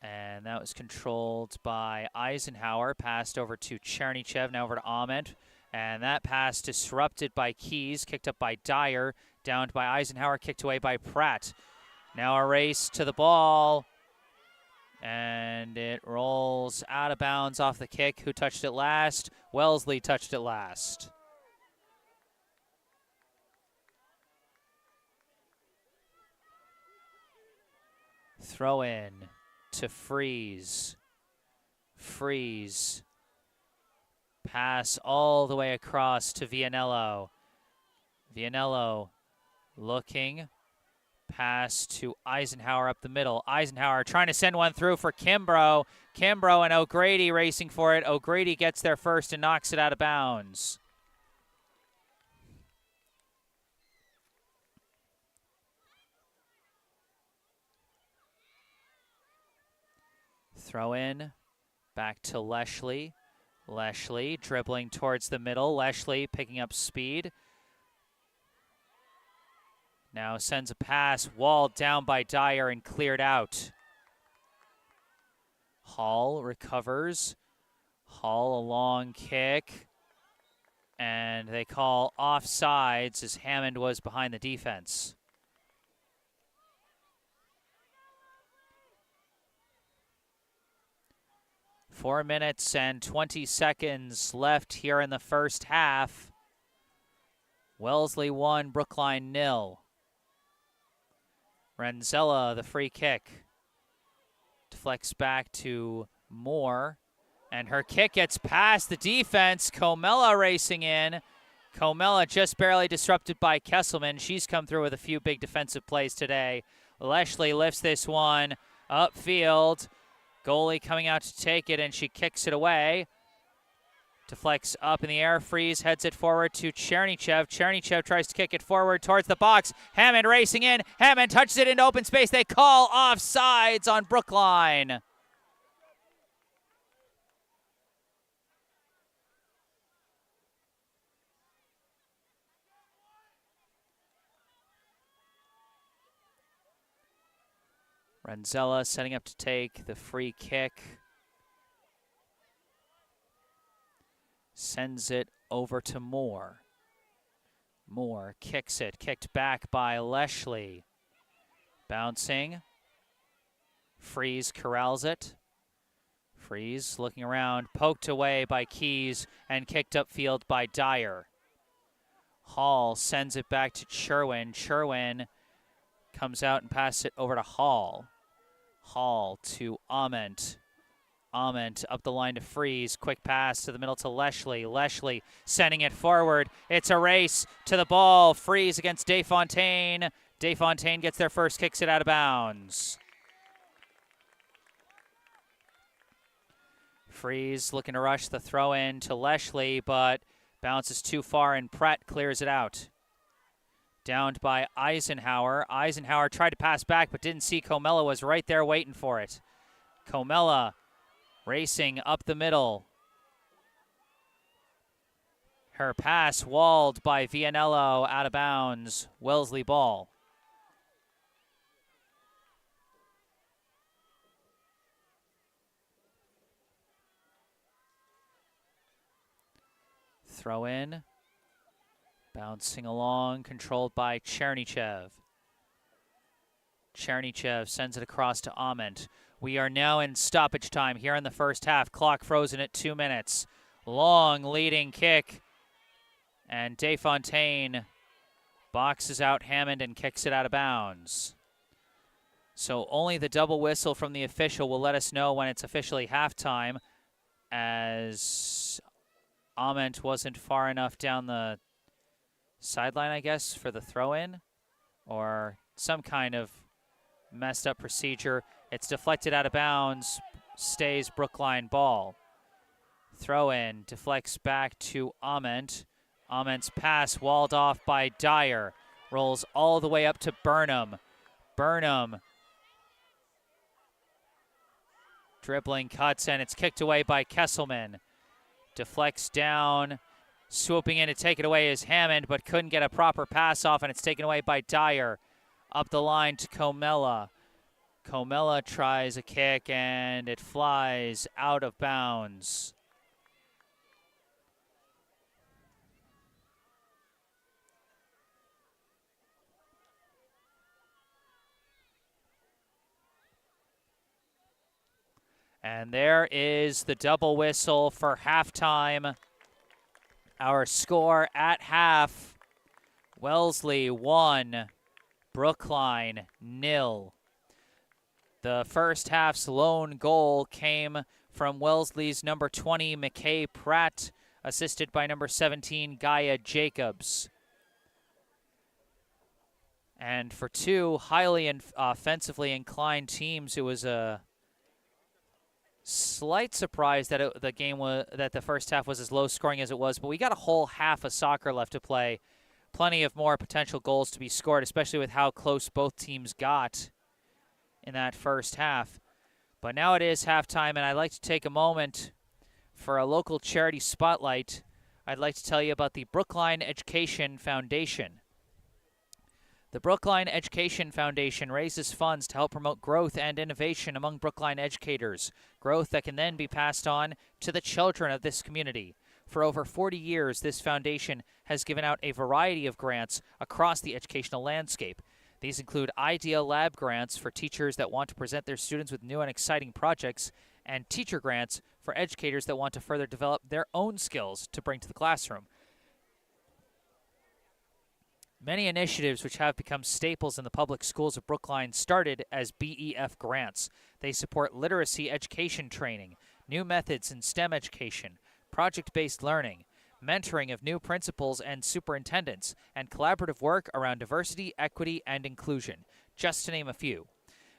and that was controlled by Eisenhower. Passed over to Chernychev, now over to Ament. And that pass disrupted by Keys, kicked up by Dyer, downed by Eisenhower, kicked away by Pratt. Now a race to the ball, and it rolls out of bounds off the kick. Who touched it last? Wellesley touched it last. Throw in to Freeze. Freeze. Pass all the way across to Vianello. Vianello looking. Pass to Eisenhower up the middle. Eisenhower trying to send one through for Kimbrough. Kimbrough and O'Grady racing for it. O'Grady gets there first and knocks it out of bounds. Throw in. Back to Leshley. Leshley dribbling towards the middle. Leshley picking up speed. Now sends a pass, walled down by Dyer and cleared out. Hall recovers. Hall, a long kick. And they call offsides as Hammond was behind the defense. Four minutes and 20 seconds left here in the first half. Wellesley 1, Brookline 0. Renzella, the free kick. Deflects back to Moore. And her kick gets past the defense. Comella racing in. Comella just barely disrupted by Kesselman. She's come through with a few big defensive plays today. Leshley lifts this one upfield. Goalie coming out to take it, and she kicks it away. Deflects up in the air. Freeze heads it forward to Chernychev. Chernychev tries to kick it forward towards the box. Hammond racing in. Hammond touches it into open space. They call offsides on Brookline. Renzella setting up to take the free kick. Sends it over to Moore. Moore kicks it. Kicked back by Leshley. Bouncing. Freeze corrals it. Freeze looking around. Poked away by Keys and kicked upfield by Dyer. Hall sends it back to Cherwin. Cherwin comes out and passes it over to Hall. Hall to Ament. Ament up the line to Freeze. Quick pass to the middle to Leshley. Leshley sending it forward. It's a race to the ball. Freeze against Desfontaine. Desfontaine gets there first, kicks it out of bounds. Freeze looking to rush the throw in to Leshley, but bounces too far and Pratt clears it out. Downed by Eisenhower. Eisenhower tried to pass back but didn't see Comella, was right there waiting for it. Comella Racing up the middle. Her pass walled by Vianello, out of bounds. Wellesley ball. Throw in. Bouncing along, controlled by Chernychev. Chernychev sends it across to Ament. We are now in stoppage time here in the first half. Clock frozen at 2 minutes. Long leading kick. And Desfontaine boxes out Hammond and kicks it out of bounds. So only the double whistle from the official will let us know when it's officially halftime, as Ament wasn't far enough down the sideline, I guess, for the throw-in, or some kind of messed up procedure. It's deflected out of bounds, stays Brookline ball. Throw-in, deflects back to Ament. Ament's pass walled off by Dyer. Rolls all the way up to Burnham. Burnham dribbling cuts, and it's kicked away by Kesselman. Deflects down. Swooping in to take it away is Hammond, but couldn't get a proper pass off, and it's taken away by Dyer. Up the line to Comella. Comella tries a kick, and it flies out of bounds. And there is the double whistle for halftime. Our score at half, Wellesley 1, Brookline 0. The first half's lone goal came from Wellesley's number 20, McKay Pratt, assisted by number 17, Gaia Jacobs. And for two highly offensively inclined teams, it was a slight surprise that the first half was as low scoring as it was, but we got a whole half of soccer left to play. Plenty of more potential goals to be scored, especially with how close both teams got in that first half. But now it is halftime, and I'd like to take a moment for a local charity spotlight. I'd like to tell you about the Brookline Education Foundation. The Brookline Education Foundation raises funds to help promote growth and innovation among Brookline educators, growth that can then be passed on to the children of this community. For over 40 years, this foundation has given out a variety of grants across the educational landscape. These include Idea Lab grants for teachers that want to present their students with new and exciting projects, and teacher grants for educators that want to further develop their own skills to bring to the classroom. Many initiatives which have become staples in the public schools of Brookline started as BEF grants. They support literacy education training, new methods in STEM education, project-based learning, mentoring of new principals and superintendents, and collaborative work around diversity, equity, and inclusion, just to name a few.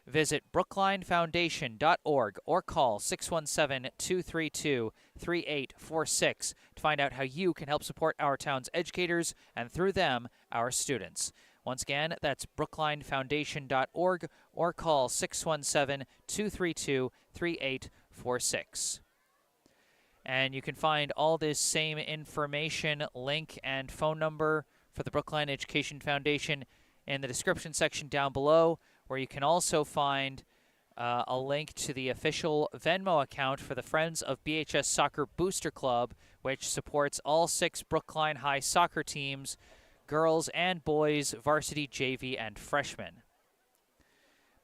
Visit brooklinefoundation.org or call 617-232-3846 to find out how you can help support our town's educators and, through them, our students. Once again, that's brooklinefoundation.org or call 617-232-3846. And you can find all this same information, link, and phone number for the Brookline Education Foundation in the description section down below, where you can also find a link to the official Venmo account for the Friends of BHS Soccer Booster Club, which supports all 6 Brookline High soccer teams, girls and boys, varsity, JV, and freshmen.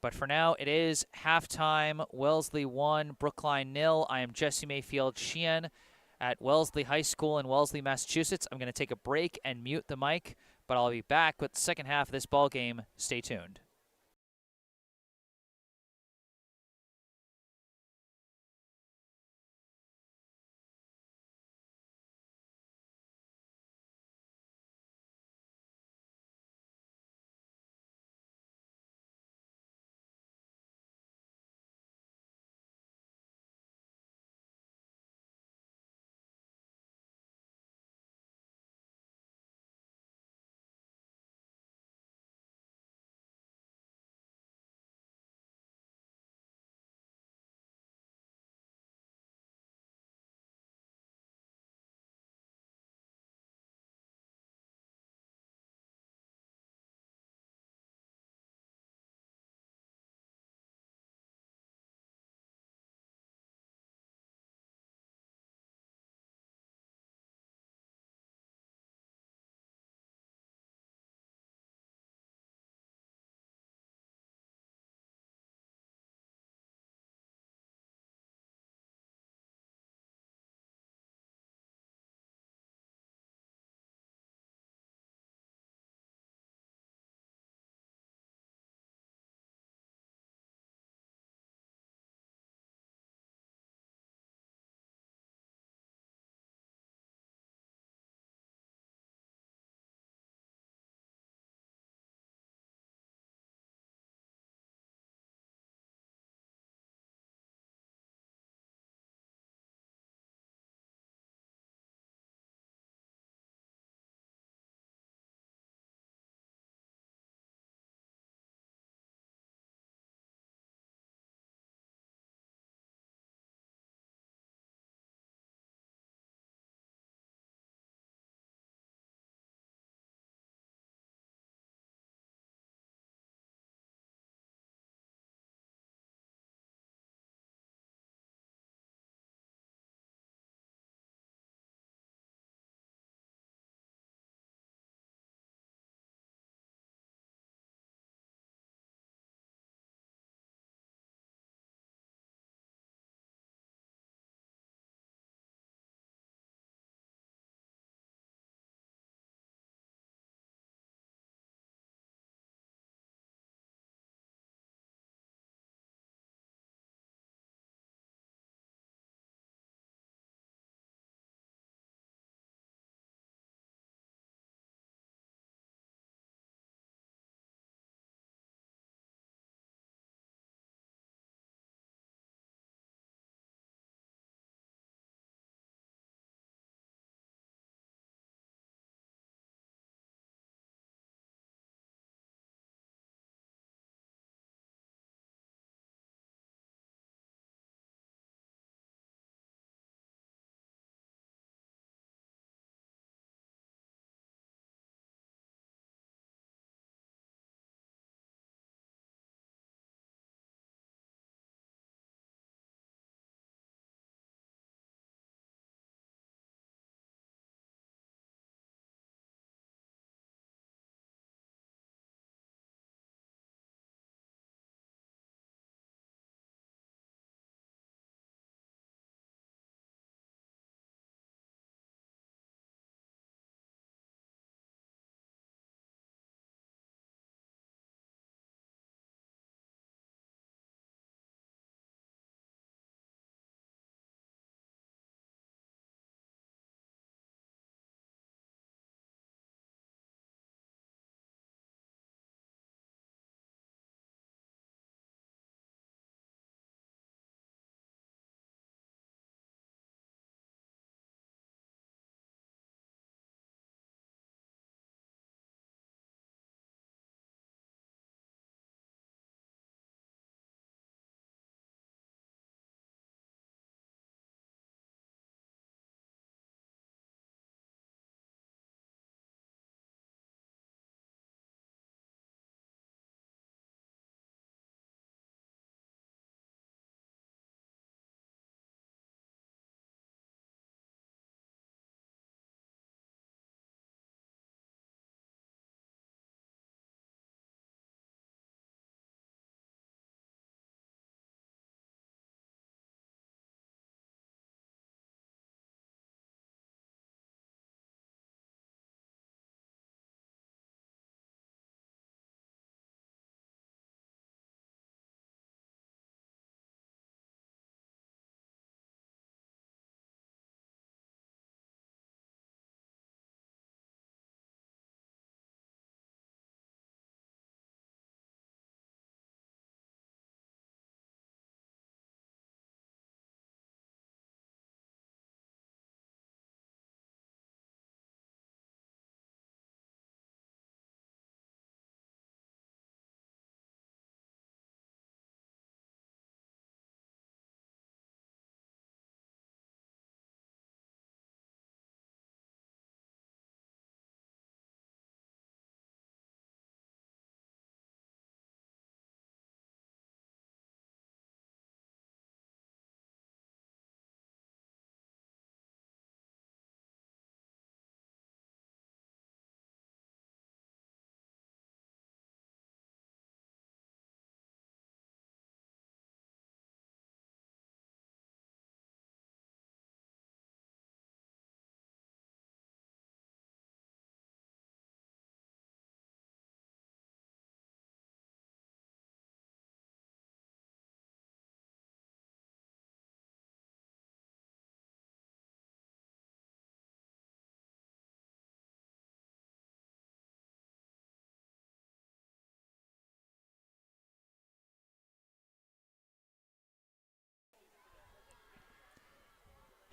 But for now, it is halftime. Wellesley 1, Brookline 0. I am Jesse Mayfield-Sheehan at Wellesley High School in Wellesley, Massachusetts. I'm going to take a break and mute the mic, but I'll be back with the second half of this ball game. Stay tuned.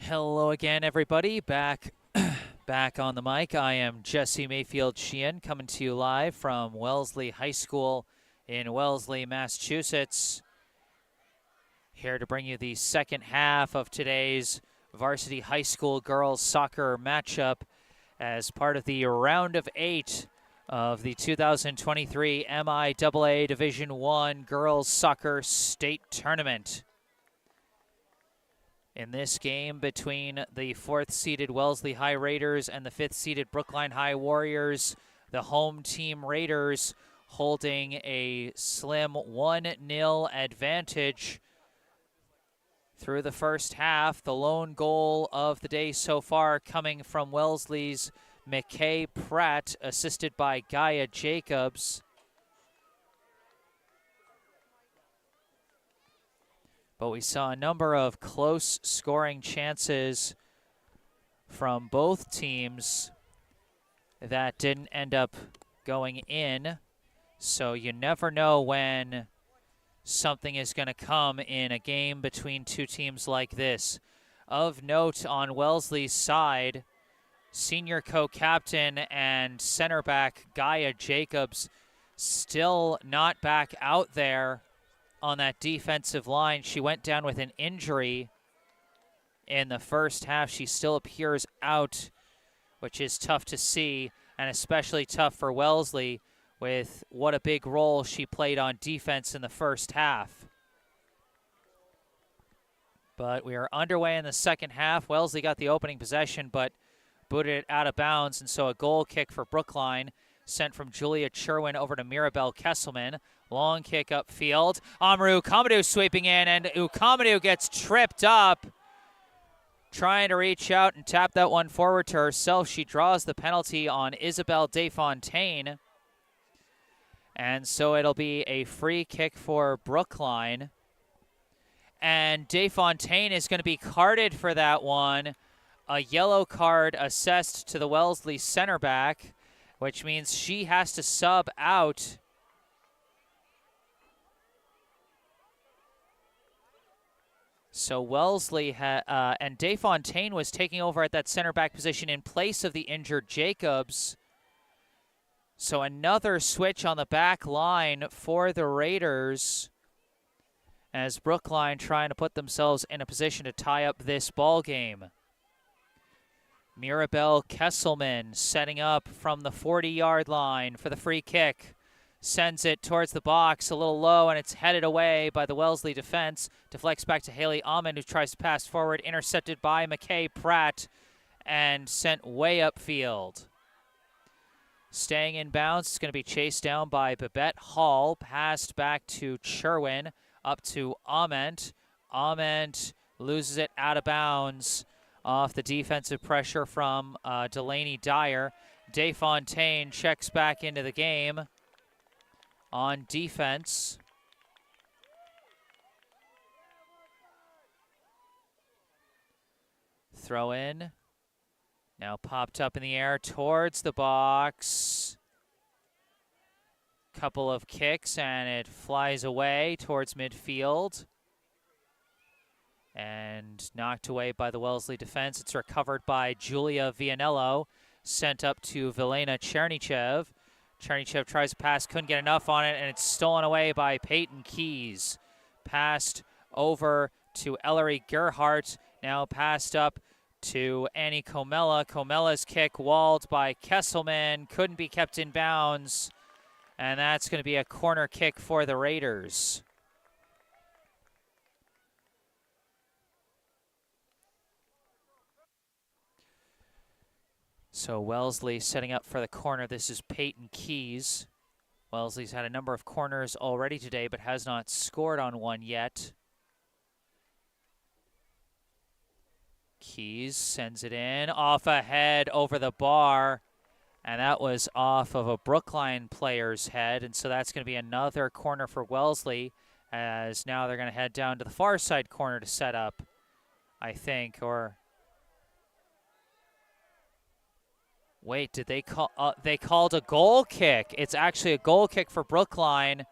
Hello again, everybody. Back on the mic. I am Jesse Mayfield-Sheehan, coming to you live from Wellesley High School in Wellesley, Massachusetts. Here to bring you the second half of today's varsity high school girls soccer matchup as part of the round of 8 of the 2023 MIAA Division I Girls Soccer State Tournament. In this game between the 4th-seeded Wellesley High Raiders and the 5th-seeded Brookline High Warriors, the home team Raiders holding a slim 1-0 advantage through the first half. The lone goal of the day so far coming from Wellesley's McKay Pratt, assisted by Gaia Jacobs. But we saw a number of close scoring chances from both teams that didn't end up going in. So you never know when something is going to come in a game between two teams like this. Of note on Wellesley's side, senior co-captain and center back Gaia Jacobs still not back out there on that defensive line. She went down with an injury in the first half. She still appears out, which is tough to see, and especially tough for Wellesley with what a big role she played on defense in the first half. But we are underway in the second half. Wellesley got the opening possession, but booted it out of bounds, and so a goal kick for Brookline, sent from Julia Cherwin over to Mirabelle Kesselman. Long kick upfield. Amaru Ukamadu sweeping in, and Ukamadu gets tripped up, trying to reach out and tap that one forward to herself. She draws the penalty on Isabel Desfontaine. And so it'll be a free kick for Brookline. And Desfontaine is going to be carded for that one. A yellow card assessed to the Wellesley center back, which means she has to sub out. So Wellesley and Desfontaine was taking over at that center back position in place of the injured Jacobs. So another switch on the back line for the Raiders, as Brookline trying to put themselves in a position to tie up this ball game. Mirabelle Kesselman setting up from the 40-yard line for the free kick. Sends it towards the box, a little low, and it's headed away by the Wellesley defense. Deflects back to Haley Amon, who tries to pass forward, intercepted by McKay Pratt, and sent way upfield. Staying in bounds, it's going to be chased down by Babette Hall, passed back to Cherwin, up to Ament. Ament loses it out of bounds off the defensive pressure from Delaney Dyer. Desfontaine checks back into the game on defense. Throw in. Now popped up in the air towards the box. Couple of kicks, and it flies away towards midfield. And knocked away by the Wellesley defense. It's recovered by Julia Vianello. Sent up to Vilena Chernychev. Chernychev tries to pass, couldn't get enough on it, and it's stolen away by Peyton Keys. Passed over to Ellery Gerhardt. Now passed up to Annie Comella. Comella's kick walled by Kesselman. Couldn't be kept in bounds. And that's going to be a corner kick for the Raiders. So Wellesley setting up for the corner. This is Peyton Keys. Wellesley's had a number of corners already today, but has not scored on one yet. Keys sends it in, off ahead over the bar, and that was off of a Brookline player's head, and so that's going to be another corner for Wellesley, as now they're going to head down to the far side corner to set up, I think, or... Wait, did they call? They called a goal kick. It's actually a goal kick for Brookline.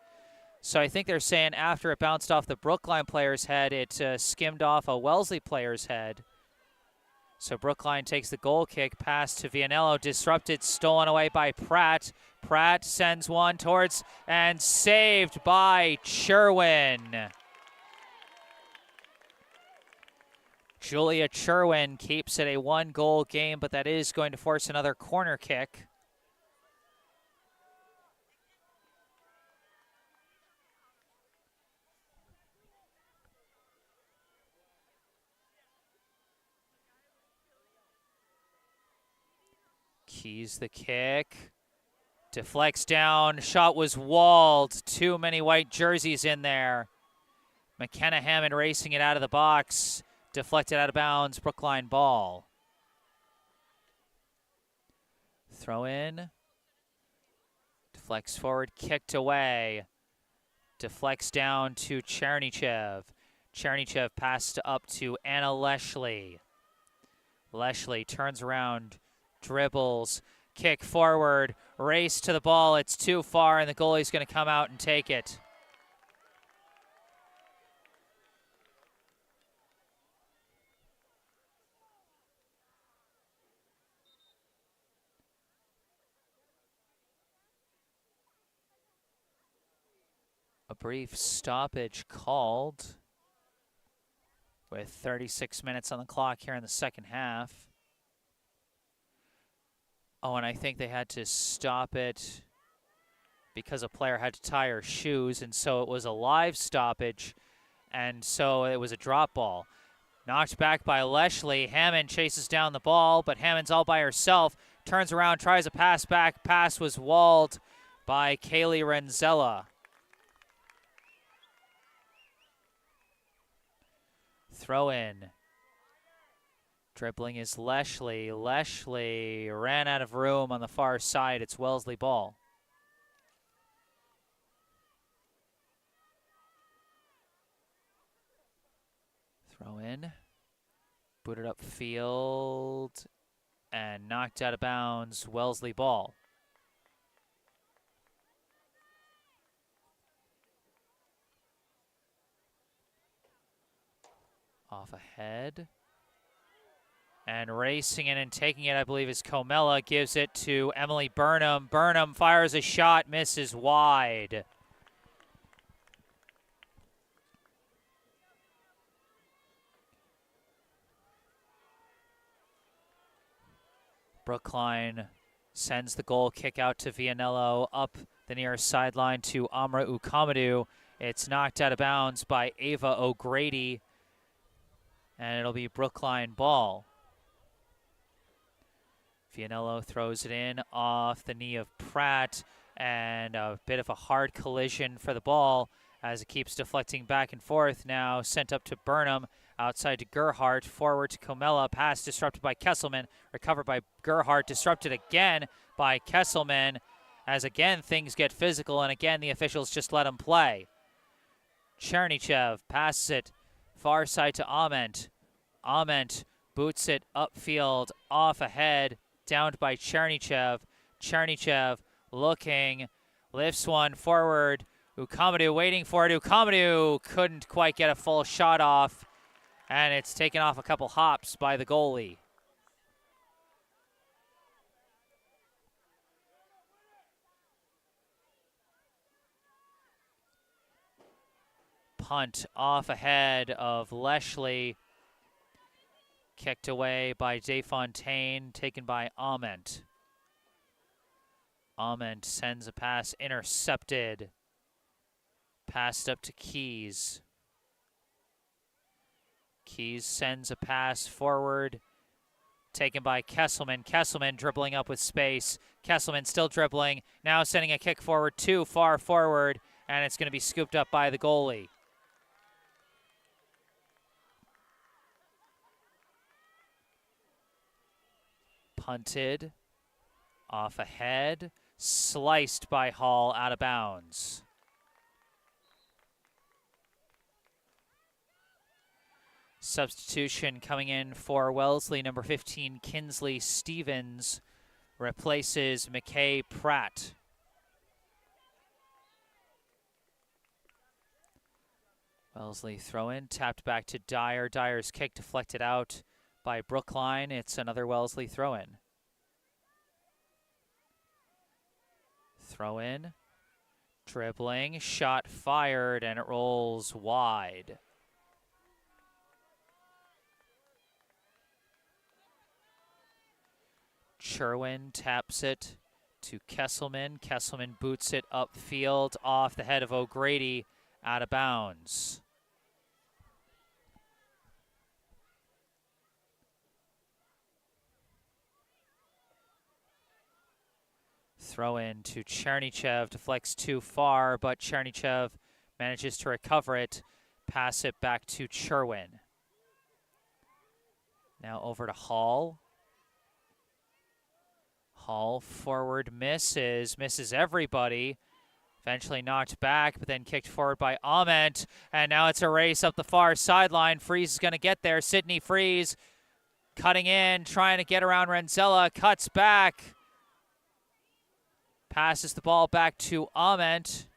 So I think they're saying after it bounced off the Brookline player's head, it skimmed off a Wellesley player's head. So Brookline takes the goal kick, pass to Vianello, disrupted, stolen away by Pratt. Pratt sends one towards and saved by Sherwin. Julia Sherwin keeps it a 1-goal game, but that is going to force another corner kick. Keys the kick. Deflects down. Shot was walled. Too many white jerseys in there. McKenna Hammond racing it out of the box. Deflected out of bounds. Brookline ball. Throw in. Deflects forward. Kicked away. Deflects down to Chernychev. Chernychev passed up to Anna Leshley. Leshley turns around. Dribbles, kick forward, race to the ball. It's too far, and the goalie's going to come out and take it. A brief stoppage called with 36 minutes on the clock here in the second half. Oh, and I think they had to stop it because a player had to tie her shoes, and so it was a live stoppage, and so it was a drop ball. Knocked back by Leshley. Hammond chases down the ball, but Hammond's all by herself. Turns around, tries a pass back. Pass was walled by Kaylee Renzella. Throw in. Dribbling is Leshley. Leshley ran out of room on the far side. It's Wellesley ball. Throw in. Booted up field. And knocked out of bounds. Wellesley ball. Off ahead. And racing in and taking it, I believe, is Comella. Gives it to Emily Burnham. Burnham fires a shot, misses wide. Brookline sends the goal kick out to Vianello, up the near sideline to Amra Ukamadu. It's knocked out of bounds by Ava O'Grady, and it'll be Brookline ball. Vianello throws it in off the knee of Pratt, and a bit of a hard collision for the ball as it keeps deflecting back and forth. Now sent up to Burnham, outside to Gerhardt, forward to Comella. Pass disrupted by Kesselman, recovered by Gerhardt, disrupted again by Kesselman, as again things get physical, and again the officials just let him play. Chernychev passes it far side to Ament. Ament boots it upfield, off ahead, downed by Chernychev. Chernychev looking, lifts one forward. Ukamadu waiting for it. Ukamadu couldn't quite get a full shot off, and it's taken off a couple hops by the goalie. Punt off ahead of Leshley. Kicked away by DeFontaine, taken by Ament. Ament sends a pass, intercepted. Passed up to Keys. Keys sends a pass forward, taken by Kesselman. Kesselman dribbling up with space. Kesselman still dribbling, now sending a kick forward, too far forward, and it's going to be scooped up by the goalie. Punted, off ahead, sliced by Hall, out of bounds. Substitution coming in for Wellesley, number 15, Kinsley Stevens, replaces McKay Pratt. Wellesley throw in, tapped back to Dyer. Dyer's kick deflected out by Brookline. It's another Wellesley throw-in. Throw-in, dribbling, shot fired, and it rolls wide. Sherwin taps it to Kesselman. Kesselman boots it upfield off the head of O'Grady, out of bounds. Throw in to Chernychev, deflects too far, but Chernychev manages to recover it, pass it back to Sherwin. Now over to Hall. Hall forward misses everybody. Eventually knocked back, but then kicked forward by Ament. And now it's a race up the far sideline. Freeze is going to get there. Sydney Freeze cutting in, trying to get around Renzella, cuts back. Passes the ball back to Ament.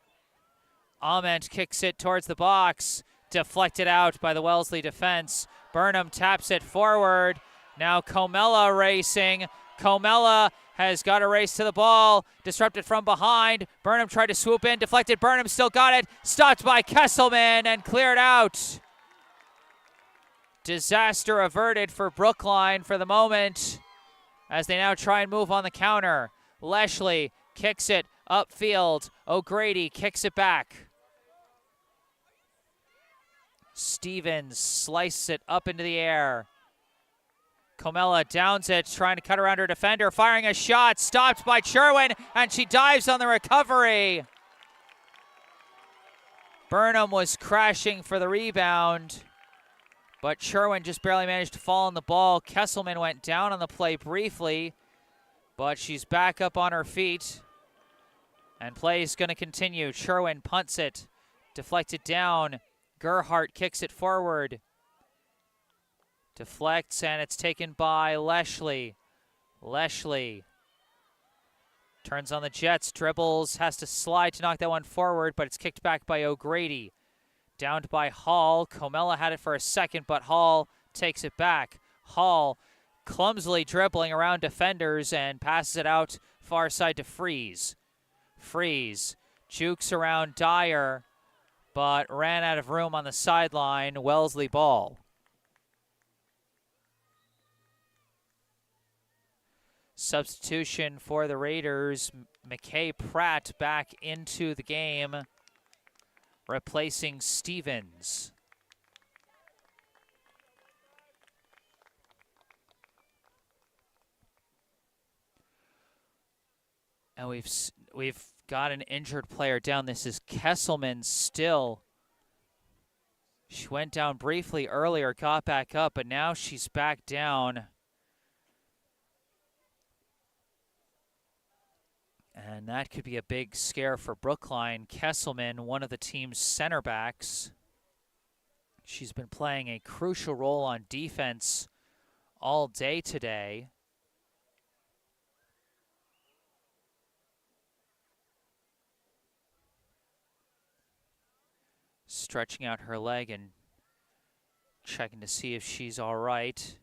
Ament kicks it towards the box. Deflected out by the Wellesley defense. Burnham taps it forward. Now Comella racing. Comella has got a race to the ball. Disrupted from behind. Burnham tried to swoop in. Deflected. Burnham still got it. Stopped by Kesselman and cleared out. Disaster averted for Brookline for the moment as they now try and move on the counter. Leshley kicks it upfield. O'Grady kicks it back. Stevens slices it up into the air. Comella downs it, trying to cut around her defender, firing a shot, stopped by Sherwin, and she dives on the recovery. Burnham was crashing for the rebound, but Sherwin just barely managed to fall on the ball. Kesselman went down on the play briefly, but she's back up on her feet, and play is going to continue. Sherwin punts it, deflected down. Gerhardt kicks it forward. Deflects, and it's taken by Leshley. Leshley turns on the Jets, dribbles, has to slide to knock that one forward, but it's kicked back by O'Grady. Downed by Hall. Comella had it for a second, but Hall takes it back. Hall clumsily dribbling around defenders and passes it out far side to Freeze. Freeze jukes around Dyer, but ran out of room on the sideline. Wellesley ball. Substitution for the Raiders. McKay Pratt back into the game, replacing Stevens. And we've got an injured player down. This is Kesselman still. She went down briefly earlier, got back up, but now she's back down. And that could be a big scare for Brookline. Kesselman, one of the team's center backs. She's been playing a crucial role on defense all day today. Stretching out her leg and checking to see if she's all right.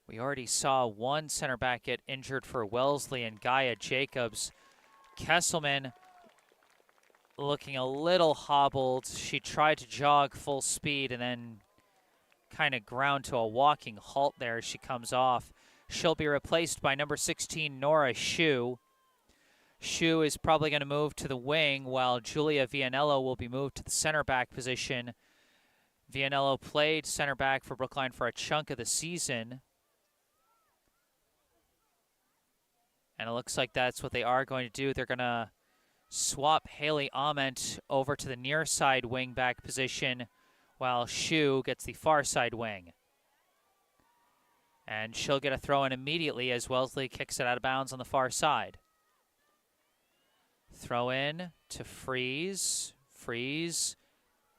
We already saw one center back get injured for Wellesley and Gaia Jacobs. Kesselman looking a little hobbled. She tried to jog full speed and then kind of ground to a walking halt there as she comes off. She'll be replaced by number 16, Nora Shu. Shu is probably going to move to the wing, while Julia Vianello will be moved to the center back position. Vianello played center back for Brookline for a chunk of the season. And it looks like that's what they are going to do. They're going to swap Haley Ament over to the near side wing back position, while Shu gets the far side wing. And she'll get a throw in immediately as Wellesley kicks it out of bounds on the far side. Throw in to Freeze. Freeze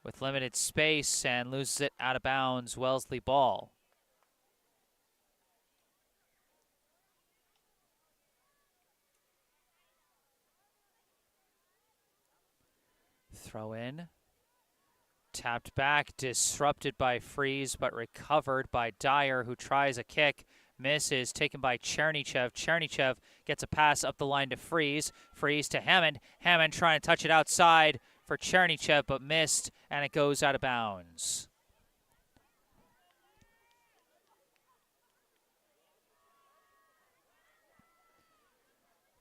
with limited space and loses it out of bounds. Wellesley ball. Throw in Tapped back, disrupted by Freeze, but recovered by Dyer, who tries a kick. Misses, taken by Chernychev. Chernychev gets a pass up the line to Freeze. Freeze to Hammond. Hammond trying to touch it outside for Chernychev, but missed, and it goes out of bounds.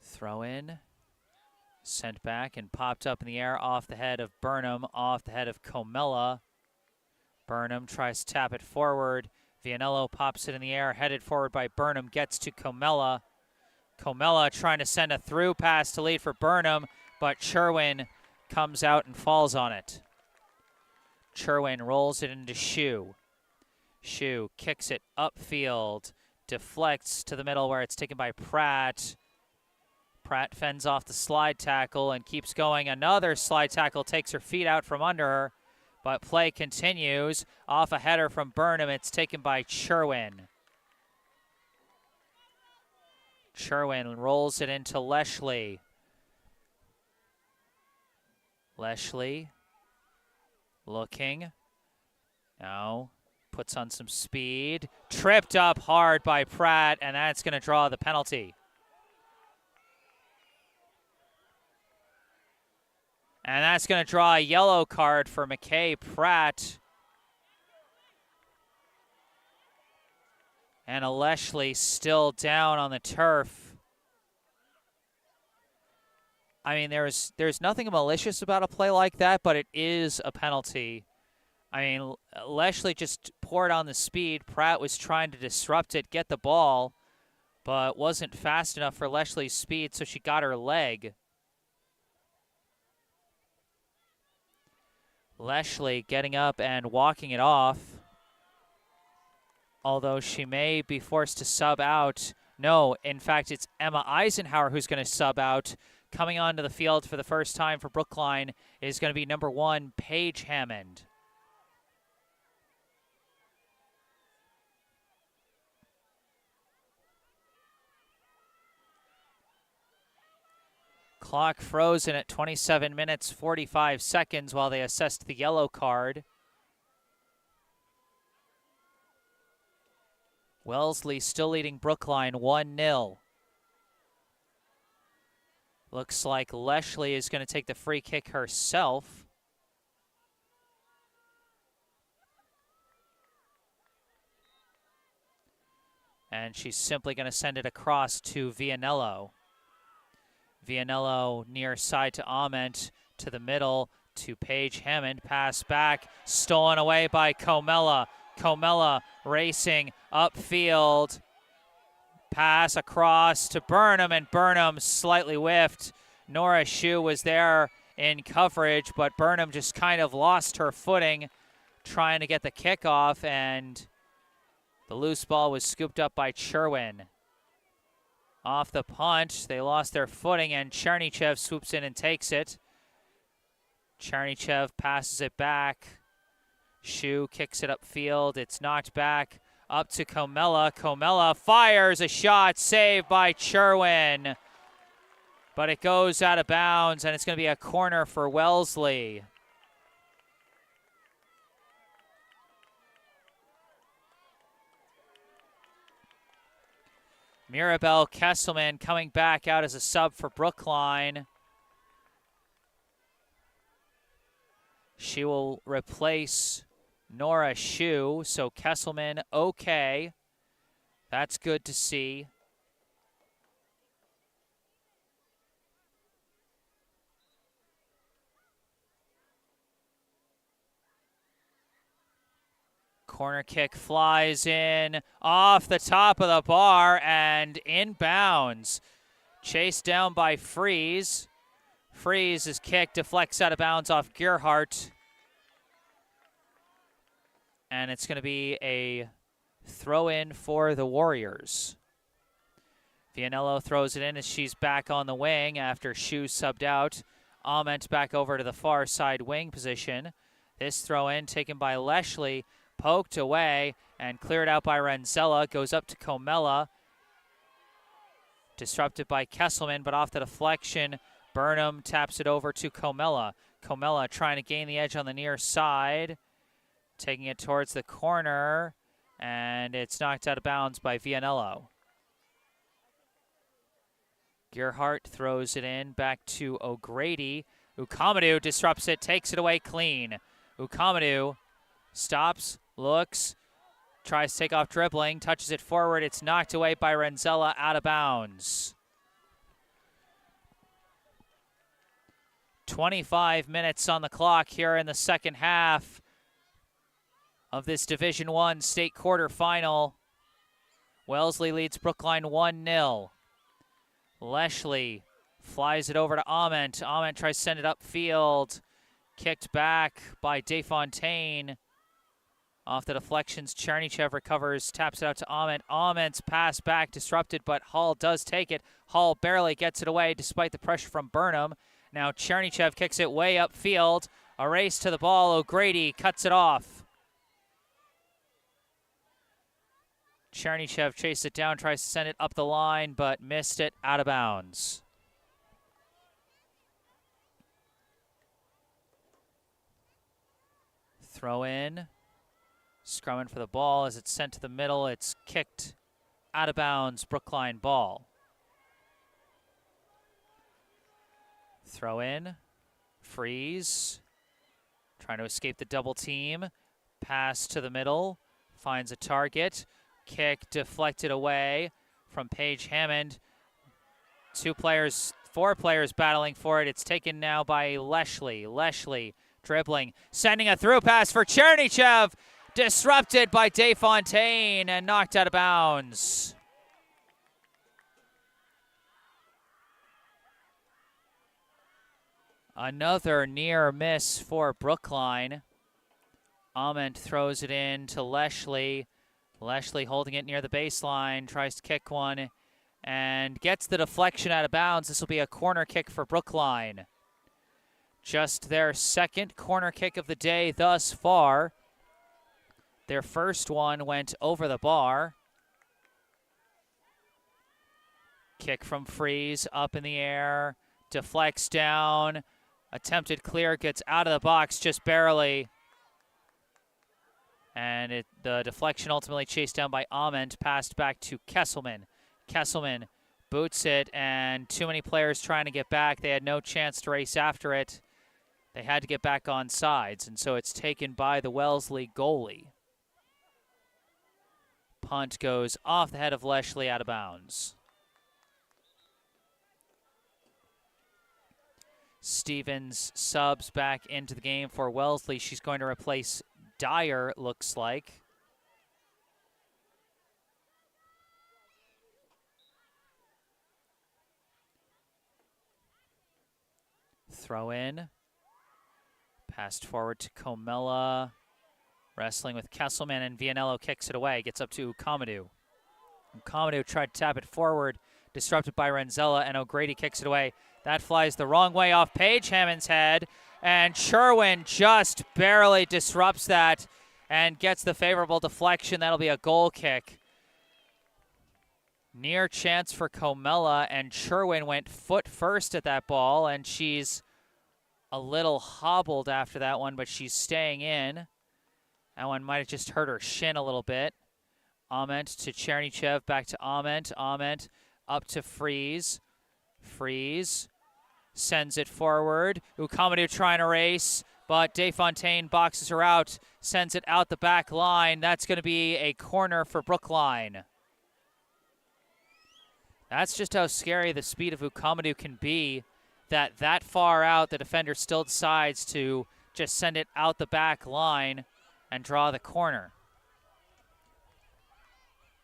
Throw in. Sent back and popped up in the air off the head of Burnham, off the head of Comella. Burnham tries to tap it forward. Vianello pops it in the air, headed forward by Burnham, gets to Comella. Comella trying to send a through pass to lead for Burnham, but Sherwin comes out and falls on it. Sherwin rolls it into Shu. Shu kicks it upfield, deflects to the middle where it's taken by Pratt. Pratt fends off the slide tackle and keeps going. Another slide tackle takes her feet out from under her, but play continues. Off a header from Burnham, it's taken by Sherwin. Sherwin rolls it into Leshley. Leshley looking. Now puts on some speed. Tripped up hard by Pratt, and that's going to draw the penalty. And that's going to draw a yellow card for McKay Pratt. And Leshley still down on the turf. I mean, there's nothing malicious about a play like that, but it is a penalty. I mean, Leshley just poured on the speed. Pratt was trying to disrupt it, get the ball, but wasn't fast enough for Leshley's speed, so she got her leg. Leshley getting up and walking it off, although she may be forced to sub out. No, in fact, it's Emma Eisenhower who's going to sub out. Coming onto the field for the first time for Brookline is going to be number 1, Paige Hammond. Clock frozen at 27 minutes, 45 seconds while they assessed the yellow card. Wellesley still leading Brookline 1-0. Looks like Leshley is going to take the free kick herself. And she's simply going to send it across to Vianello. Vianello near side to Ament, to the middle to Paige Hammond. Pass back, stolen away by Comella. Comella racing upfield. Pass across to Burnham, and Burnham slightly whiffed. Nora Shu was there in coverage, but Burnham just kind of lost her footing trying to get the kickoff, and the loose ball was scooped up by Sherwin. Off the punt, they lost their footing, and Chernychev swoops in and takes it. Chernychev passes it back. Shu kicks it upfield. It's knocked back up to Comella. Comella fires a shot, saved by Sherwin. But it goes out of bounds, and it's going to be a corner for Wellesley. Mirabelle Kesselman coming back out as a sub for Brookline. She will replace Nora Shu, so Kesselman okay. That's good to see. Corner kick flies in off the top of the bar and inbounds. Chased down by Freeze. Freeze's kick deflects out of bounds off Gerhardt. And it's going to be a throw-in for the Warriors. Vianello throws it in as she's back on the wing after Shu subbed out. Ament back over to the far side wing position. This throw-in taken by Leshley, poked away and cleared out by Renzella. Goes up to Comella. Disrupted by Kesselman, but off the deflection Burnham taps it over to Comella. Comella trying to gain the edge on the near side, taking it towards the corner, and it's knocked out of bounds by Vianello. Gerhardt throws it in back to O'Grady. Ukamadou disrupts it, takes it away clean. Ukamadou stops, looks, tries to take off dribbling, touches it forward. It's knocked away by Renzella, out of bounds. 25 minutes on the clock here in the second half of this Division I state quarterfinal. Wellesley leads Brookline 1-0. Leshley flies it over to Ament. Ament tries to send it upfield. Kicked back by Desfontaine. Off the deflections, Chernychev recovers, taps it out to Ament. Ament's pass back disrupted, but Hall does take it. Hall barely gets it away despite the pressure from Burnham. Now Chernychev kicks it way upfield. A race to the ball. O'Grady cuts it off. Chernychev chases it down, tries to send it up the line, but missed it, out of bounds. Throw in. Scrumming for the ball as it's sent to the middle. It's kicked out of bounds, Brookline ball. Throw in. Freeze. Trying to escape the double team. Pass to the middle. Finds a target. Kick deflected away from Paige Hammond. Four players battling for it. It's taken now by Leshley. Leshley dribbling. Sending a through pass for Chernychev. Disrupted by Desfontaine and knocked out of bounds. Another near miss for Brookline. Ament throws it in to Leshley. Leshley holding it near the baseline, tries to kick one, and gets the deflection out of bounds. This will be a corner kick for Brookline. Just their second corner kick of the day thus far. Their first one went over the bar. Kick from Freeze, up in the air, deflects down. Attempted clear, gets out of the box just barely. And the deflection ultimately chased down by Ament, passed back to Kesselman. Kesselman boots it, and too many players trying to get back. They had no chance to race after it. They had to get back on sides, and so it's taken by the Wellesley goalie. Punt goes off the head of Leshley, out of bounds. Stevens subs back into the game for Wellesley. She's going to replace Dyer, looks like. Throw in. Passed forward to Comella. Wrestling with Kesselman, and Vianello kicks it away. Gets up to Ukamadou. Ukamadou tried to tap it forward. Disrupted by Renzella, and O'Grady kicks it away. That flies the wrong way off Paige Hammond's head. And Sherwin just barely disrupts that and gets the favorable deflection. That'll be a goal kick. Near chance for Comella, and Sherwin went foot first at that ball, and she's a little hobbled after that one, but she's staying in. That one might have just hurt her shin a little bit. Ament to Chernychev, back to Ament. Ament up to Freeze. Freeze sends it forward. Ukamadou trying to race, but Desfontaine boxes her out, sends it out the back line. That's going to be a corner for Brookline. That's just how scary the speed of Ukamadou can be, that far out, the defender still decides to just send it out the back line and draw the corner.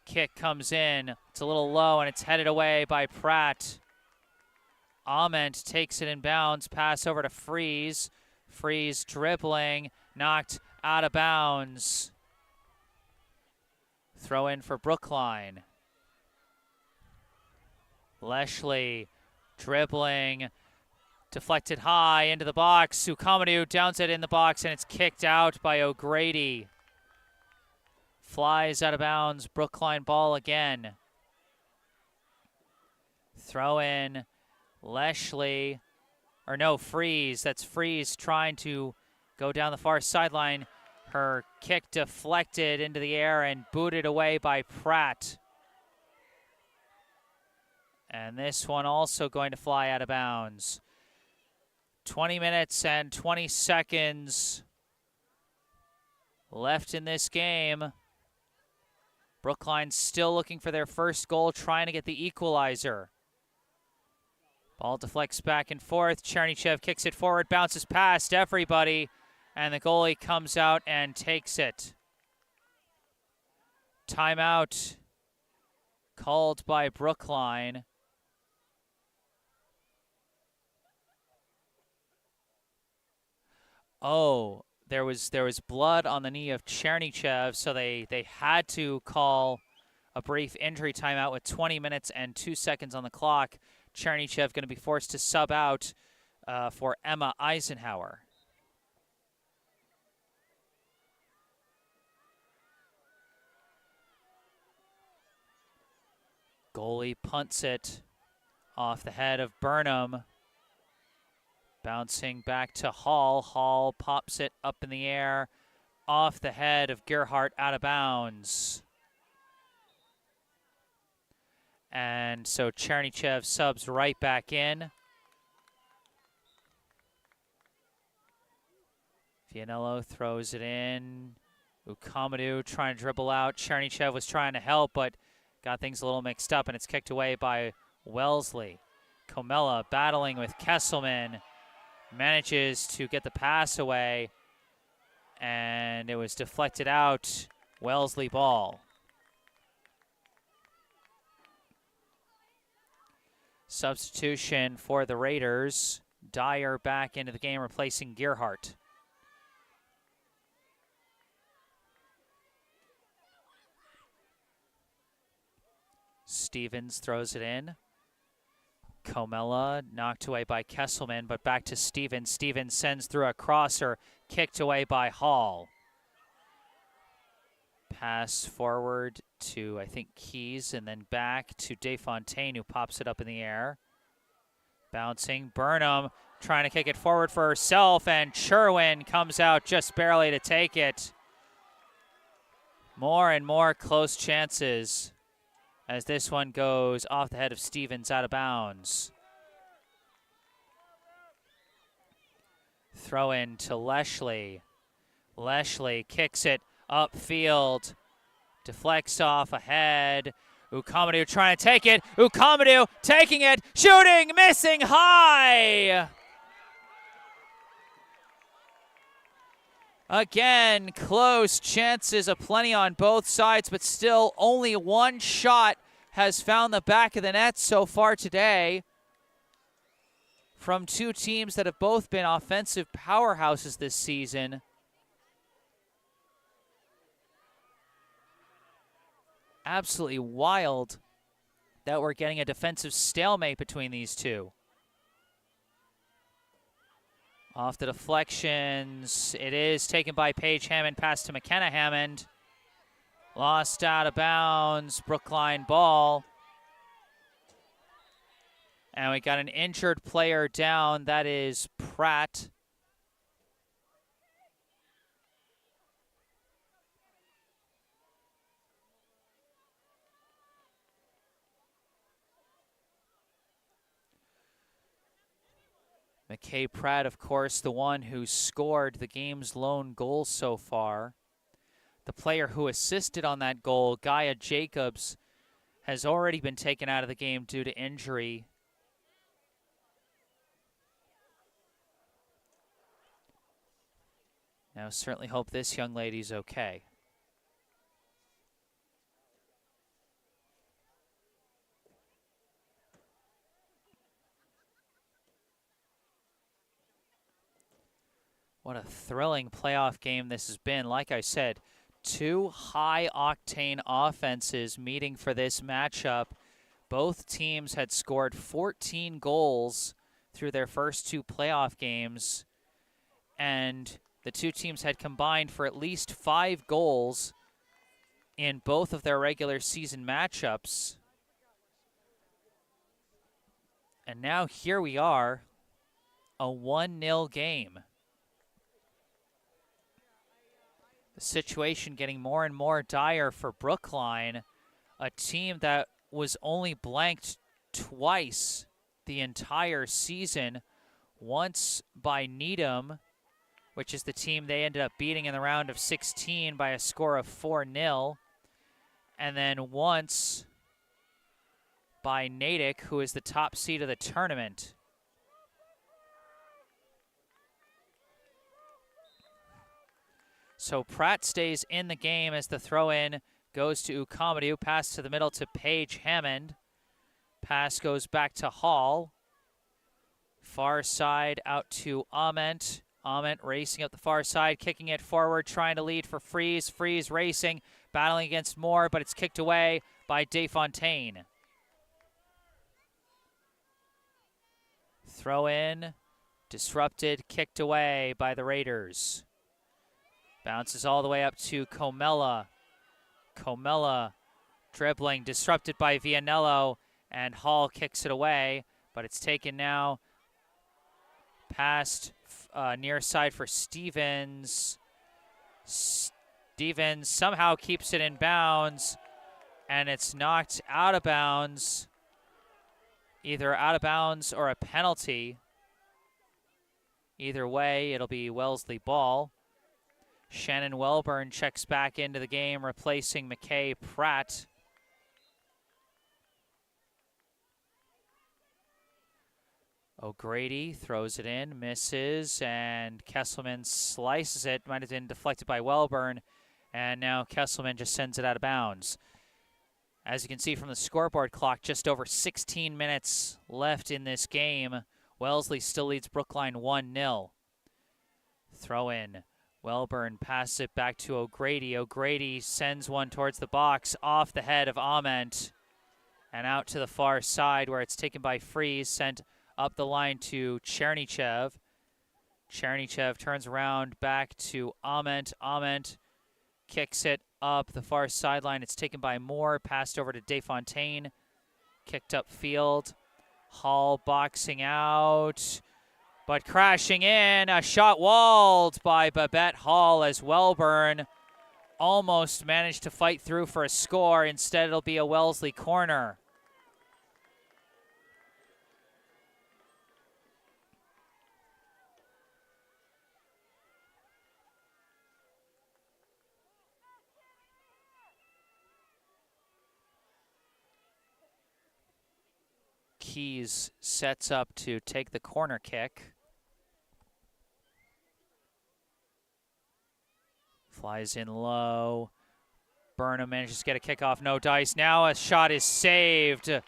Kick comes in. It's a little low, and it's headed away by Pratt. Ament takes it in bounds. Pass over to Freeze. Freeze dribbling. Knocked out of bounds. Throw in for Brookline. Leshley dribbling. Deflected high into the box. Ukamadou downs it in the box, and it's kicked out by O'Grady. Flies out of bounds. Brookline ball again. Throw in. Leshley Or no, Freeze. That's Freeze trying to go down the far sideline. Her kick deflected into the air and booted away by Pratt. And this one also going to fly out of bounds. 20 minutes and 20 seconds left in this game. Brookline still looking for their first goal, trying to get the equalizer. Ball deflects back and forth. Chernychev kicks it forward, bounces past everybody, and the goalie comes out and takes it. Timeout called by Brookline. Oh, there was blood on the knee of Chernychev, so they had to call a brief injury timeout with 20 minutes and 2 seconds on the clock. Chernychev going to be forced to sub out for Emma Eisenhower. Goalie punts it off the head of Burnham. Bouncing back to Hall. Hall pops it up in the air off the head of Gerhardt, out of bounds. And so Chernychev subs right back in. Vianello throws it in. Ukamadou trying to dribble out. Chernychev was trying to help, but got things a little mixed up, and it's kicked away by Wellesley. Comella battling with Kesselman. Manages to get the pass away, and it was deflected out. Wellesley ball. Substitution for the Raiders. Dyer back into the game, replacing Gerhardt. Stevens throws it in. Comella knocked away by Kesselman, but back to Stevens. Stevens sends through a crosser, kicked away by Hall. Pass forward to, I think, Keys, and then back to Desfontaine, who pops it up in the air. Bouncing, Burnham trying to kick it forward for herself, and Sherwin comes out just barely to take it. More and more close chances as this one goes off the head of Stevens, out of bounds. Throw in to Leshley. Leshley kicks it upfield, deflects off ahead. Ukamadou trying to take it. Ukamadou taking it, shooting, missing high. Again, close chances aplenty on both sides, but still only one shot has found the back of the net so far today from two teams that have both been offensive powerhouses this season. Absolutely wild that we're getting a defensive stalemate between these two. Off the deflections, it is taken by Paige Hammond, pass to McKenna Hammond. Lost out of bounds, Brookline ball. And we got an injured player down, that is Pratt. McKay Pratt, of course, the one who scored the game's lone goal so far. The player who assisted on that goal, Gaia Jacobs, has already been taken out of the game due to injury. Now, certainly hope this young lady's okay. What a thrilling playoff game this has been. Like I said, two high-octane offenses meeting for this matchup. Both teams had scored 14 goals through their first two playoff games, and the two teams had combined for at least 5 goals in both of their regular season matchups. And now here we are a 1-0 game. The situation getting more and more dire for Brookline, a team that was only blanked twice the entire season, once by Needham, which is the team they ended up beating in the round of 16 by a score of 4-0, and then once by Natick, who is the top seed of the tournament. So Pratt stays in the game as the throw-in goes to Ukamadu. Pass to the middle to Paige Hammond. Pass goes back to Hall. Far side out to Ament. Ament racing up the far side, kicking it forward, trying to lead for Freeze. Freeze racing, battling against Moore, but it's kicked away by Desfontaine. Throw in, disrupted, kicked away by the Raiders. Bounces all the way up to Comella. Comella dribbling, disrupted by Vianello, and Hall kicks it away, but it's taken now past near side for Stevens. Stevens somehow keeps it in bounds, and it's knocked out of bounds. Either out of bounds or a penalty. Either way, it'll be Wellesley ball. Shannon Welburn checks back into the game, replacing McKay Pratt. O'Grady throws it in, misses, and Kesselman slices it. Might have been deflected by Welburn, and now Kesselman just sends it out of bounds. As you can see from the scoreboard clock, just over 16 minutes left in this game. Wellesley still leads Brookline 1-0. Throw in. Welburn passes it back to O'Grady. O'Grady sends one towards the box, off the head of Ament, and out to the far side where it's taken by Freeze, sent up the line to Chernychev. Chernychev turns around back to Ament. Ament kicks it up the far sideline. It's taken by Moore, passed over to Desfontaine, kicked up field. Hall boxing out, but crashing in. A shot walled by Babette Hall as Welburn almost managed to fight through for a score. Instead, it'll be a Wellesley corner. Keys sets up to take the corner kick. Flies in low. Burnham manages to get a kickoff, no dice. Now a shot is saved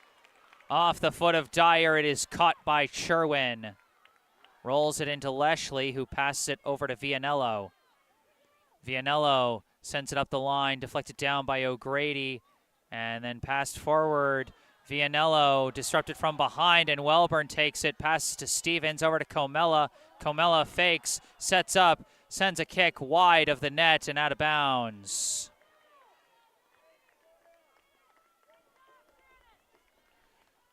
off the foot of Dyer. It is caught by Sherwin. Rolls it into Leshley, who passes it over to Vianello. Vianello sends it up the line, deflected down by O'Grady, and then passed forward. Vianello disrupted from behind, and Welburn takes it, passes to Stevens, over to Comella. Comella fakes, sets up, sends a kick wide of the net and out of bounds.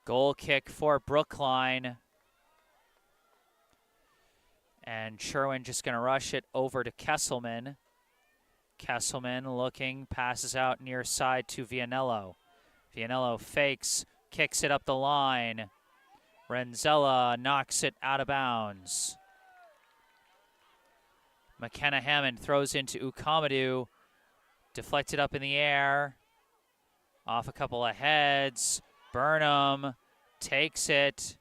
Goal kick for Brookline. And Sherwin just going to rush it over to Kesselman. Kesselman looking, passes out near side to Vianello. Vianello fakes, kicks it up the line. Renzella knocks it out of bounds. McKenna Hammond throws into Ukamadu. Deflected up in the air. Off a couple of heads. Burnham takes it.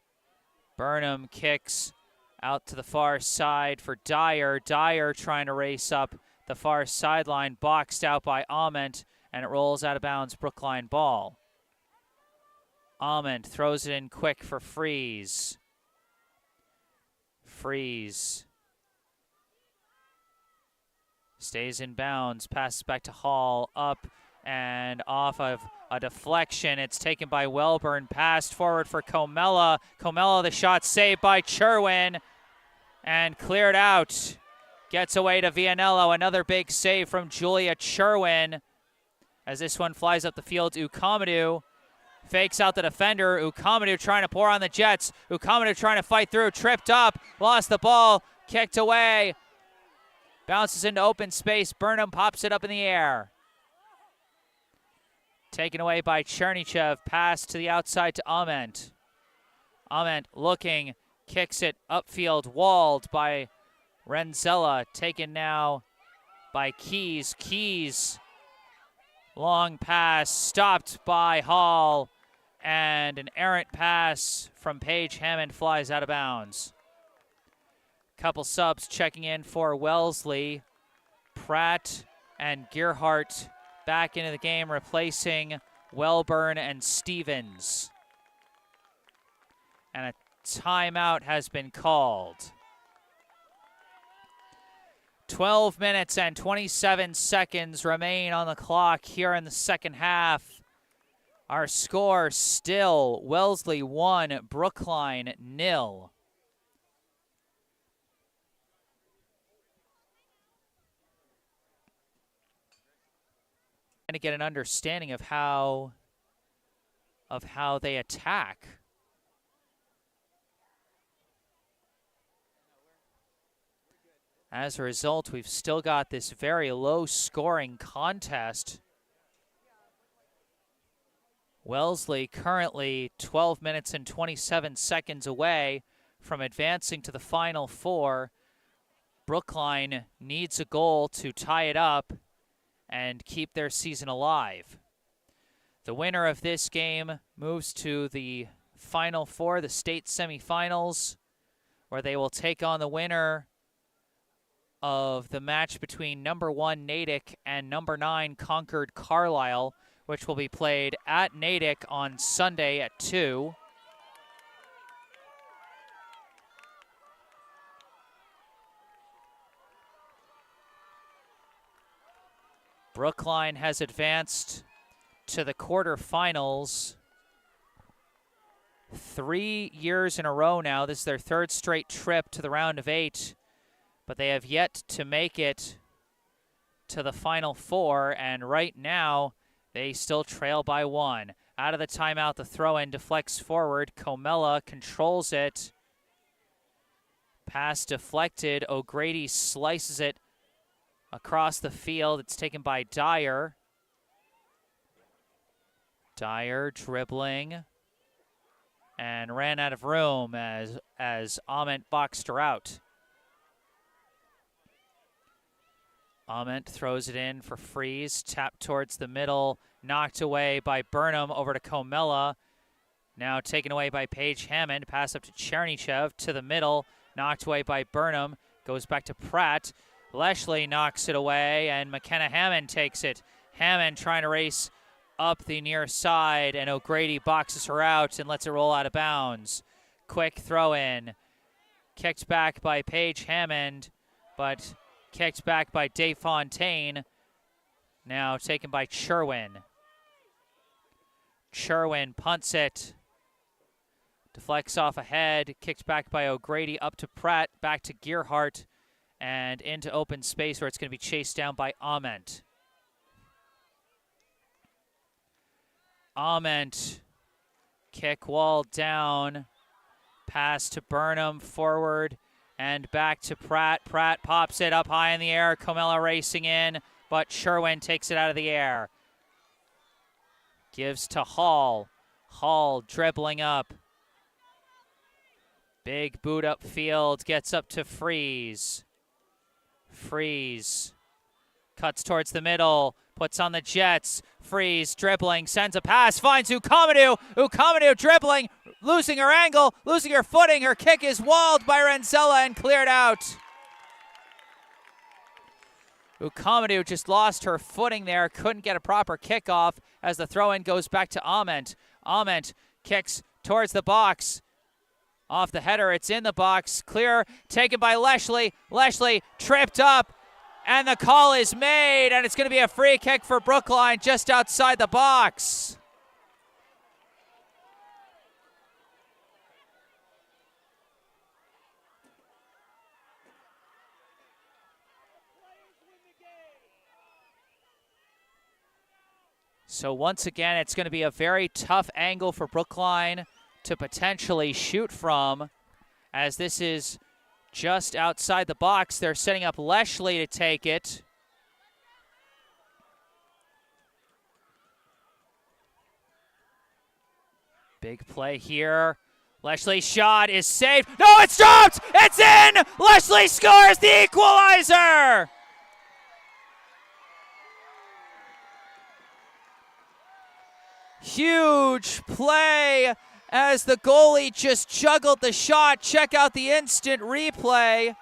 Burnham kicks out to the far side for Dyer. Dyer trying to race up the far sideline, boxed out by Ament, and it rolls out of bounds. Brookline ball. Ament throws it in quick for Freeze. Freeze stays in bounds, passes back to Hall, up and off of a deflection. It's taken by Welburn, passed forward for Comella. Comella, the shot saved by Sherwin and cleared out. Gets away to Vianello. Another big save from Julia Sherwin as this one flies up the field to Ukamadu. Fakes out the defender. Ukamadu trying to pour on the Jets. Ukamadu trying to fight through. Tripped up. Lost the ball. Kicked away. Bounces into open space. Burnham pops it up in the air. Taken away by Chernychev. Pass to the outside to Ament. Ament looking. Kicks it upfield. Walled by Renzella. Taken now by Keys. Keys. Long pass. Stopped by Hall. And an errant pass from Paige Hammond flies out of bounds. Couple subs checking in for Wellesley. Pratt and Gearhart back into the game, replacing Welburn and Stevens. And a timeout has been called. 12 minutes and 27 seconds remain on the clock here in the second half. Our score still Wellesley 1, Brookline 0. To get an understanding of how they attack. As a result, we've still got this very low-scoring contest. Wellesley currently 12 minutes and 27 seconds away from advancing to the Final Four. Brookline needs a goal to tie it up and keep their season alive. The winner of this game moves to the Final Four, the state semifinals, where they will take on the winner of the match between number 1 Natick and number 9 Concord Carlisle, which will be played at Natick on Sunday at 2. Brookline has advanced to the quarterfinals 3 years in a row now. This is their third straight trip to the round of 8, but they have yet to make it to the Final Four, and right now they still trail by 1. Out of the timeout, the throw-in deflects forward. Comella controls it. Pass deflected. O'Grady slices it across the field. It's taken by Dyer. Dyer dribbling and ran out of room as Ament boxed her out. Ament throws it in for Freeze. Tapped towards the middle. Knocked away by Burnham over to Comella. Now taken away by Paige Hammond. Pass up to Chernychev to the middle. Knocked away by Burnham. Goes back to Pratt. Leshley knocks it away, and McKenna Hammond takes it. Hammond trying to race up the near side, and O'Grady boxes her out and lets it roll out of bounds. Quick throw-in. Kicked back by Paige Hammond, but kicked back by DeFontaine. Now taken by Sherwin. Sherwin punts it. Deflects off ahead. Kicked back by O'Grady up to Pratt. Back to Gearhart. And into open space where it's going to be chased down by Ament. Ament. Kick wall down. Pass to Burnham forward. And back to Pratt. Pratt pops it up high in the air. Comella racing in, but Sherwin takes it out of the air. Gives to Hall. Hall dribbling up. Big boot up field. Gets up to Freeze. Freeze. Cuts towards the middle. Puts on the Jets. Freeze dribbling. Sends a pass. Finds Ukamadu. Ukamadu dribbling. Losing her angle. Losing her footing. Her kick is walled by Renzella and cleared out. Ukamadu just lost her footing there. Couldn't get a proper kickoff as the throw-in goes back to Ament. Ament kicks towards the box. Off the header, it's in the box. Clear, taken by Leshley. Leshley tripped up, and the call is made, and it's going to be a free kick for Brookline just outside the box. So once again, it's going to be a very tough angle for Brookline to potentially shoot from, as this is just outside the box. They're setting up Wellesley to take it. Big play here. Wellesley's shot is saved. No, it's dropped! It's in! Wellesley scores the equalizer! Huge play as the goalie just juggled the shot. Check out the instant replay.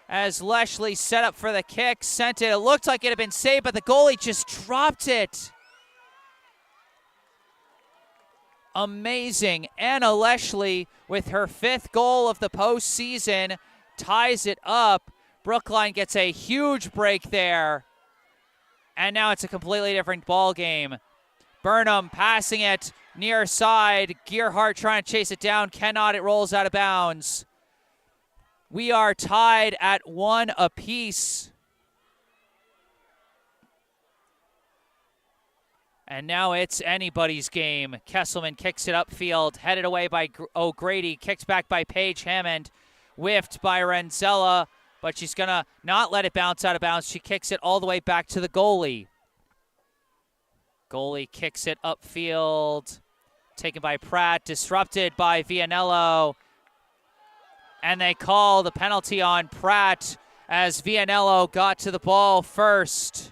As Wellesley set up for the kick, sent it. It looked like it had been saved, but the goalie just dropped it. Amazing. Anna Wellesley, with her 5th goal of the postseason, ties it up. Brookline gets a huge break there. And now it's a completely different ball game. Burnham passing it near side. Gearhart trying to chase it down. Cannot. It rolls out of bounds. We are tied at 1 apiece. And now it's anybody's game. Kesselman kicks it upfield, headed away by O'Grady, kicked back by Paige Hammond, whiffed by Renzella, but she's going to not let it bounce out of bounds. She kicks it all the way back to the goalie. Goalie kicks it upfield, taken by Pratt, disrupted by Vianello, and they call the penalty on Pratt as Vianello got to the ball first.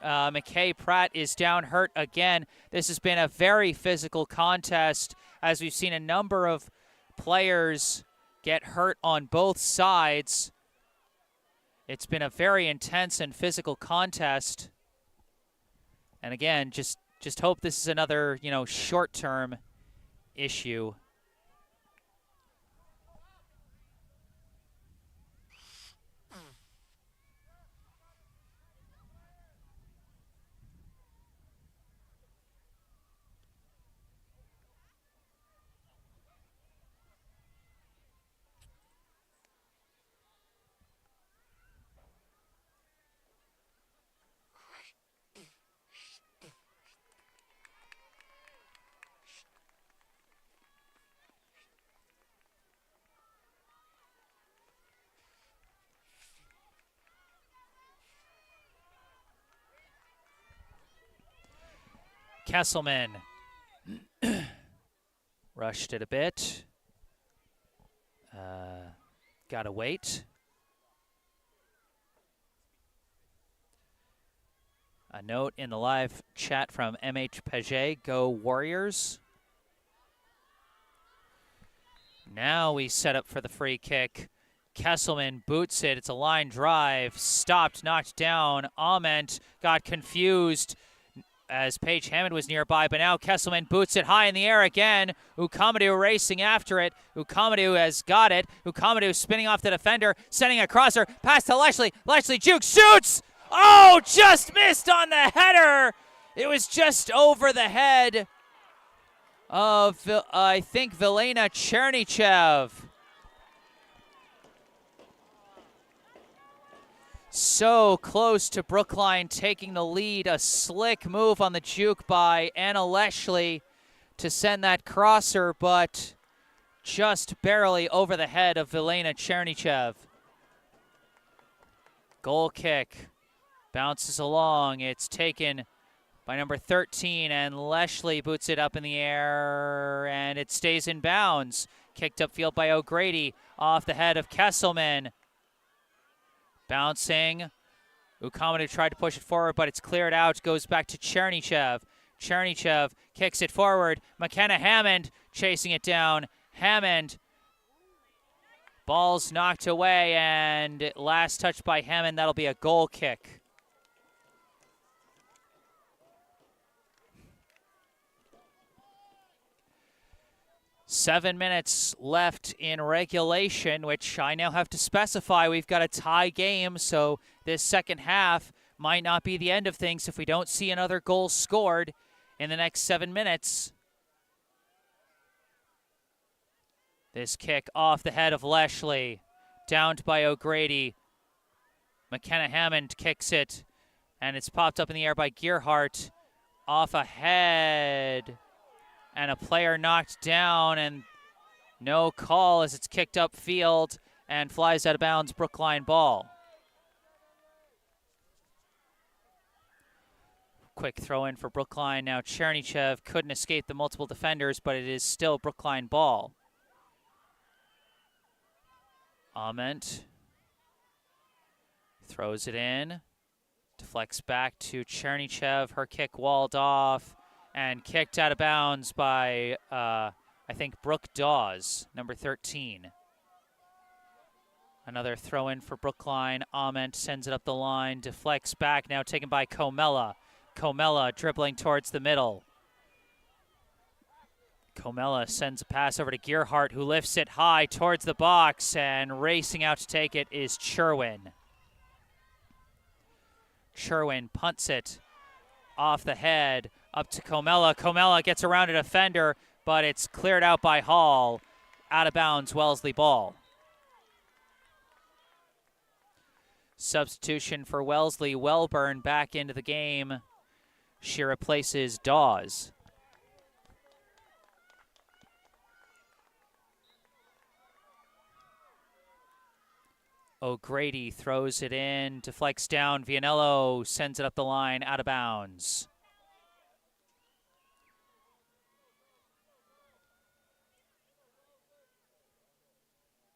McKay Pratt is down hurt again. This has been a very physical contest, as we've seen a number of players get hurt on both sides. It's been a very intense and physical contest. And again, just hope this is another, short-term issue. Kesselman rushed it a bit. Gotta wait. A note in the live chat from MH Paget, go Warriors. Now we set up for the free kick. Kesselman boots it. It's a line drive. Stopped, knocked down. Ament got confused as Paige Hammond was nearby, but now Kesselman boots it high in the air again. Ukamadou racing after it. Ukamadou has got it. Ukamadou spinning off the defender, sending a crosser, pass to Wellesley. Wellesley jukes, shoots! Oh, just missed on the header! It was just over the head of, I think, Velena Chernychev. So close to Brookline taking the lead. A slick move on the juke by Anna Wellesley to send that crosser, but just barely over the head of Velena Chernychev. Goal kick. Bounces along. It's taken by number 13, and Wellesley boots it up in the air, and it stays in bounds. Kicked upfield by O'Grady off the head of Kesselman. Bouncing. Ukamadou tried to push it forward, but it's cleared out. Goes back to Chernychev. Chernychev kicks it forward. McKenna Hammond chasing it down. Hammond. Ball's knocked away, and last touch by Hammond. That'll be a goal kick. Seven minutes left in regulation, which I now have to specify. We've got a tie game, so this second half might not be the end of things if we don't see another goal scored in the next 7 minutes. This kick off the head of Wellesley, downed by O'Grady. McKenna Hammond kicks it, and it's popped up in the air by Gearhart. Off ahead, and a player knocked down, and no call as it's kicked upfield and flies out of bounds. Brookline ball. Quick throw in for Brookline. Now Chernychev couldn't escape the multiple defenders, but it is still Brookline ball. Ament throws it in. Deflects back to Chernychev. Her kick walled off and kicked out of bounds by, I think, Brooke Dawes, number 13. Another throw in for Brookline. Ament sends it up the line. Deflects back, now taken by Comella. Comella dribbling towards the middle. Comella sends a pass over to Gearhart, who lifts it high towards the box, and racing out to take it is Cherwin. Cherwin punts it off the head, up to Comella. Comella gets around a defender, but it's cleared out by Hall. Out of bounds, Wellesley ball. Substitution for Wellesley. Wellburn back into the game. She replaces Dawes. O'Grady throws it in, deflects down. Vianello sends it up the line, out of bounds.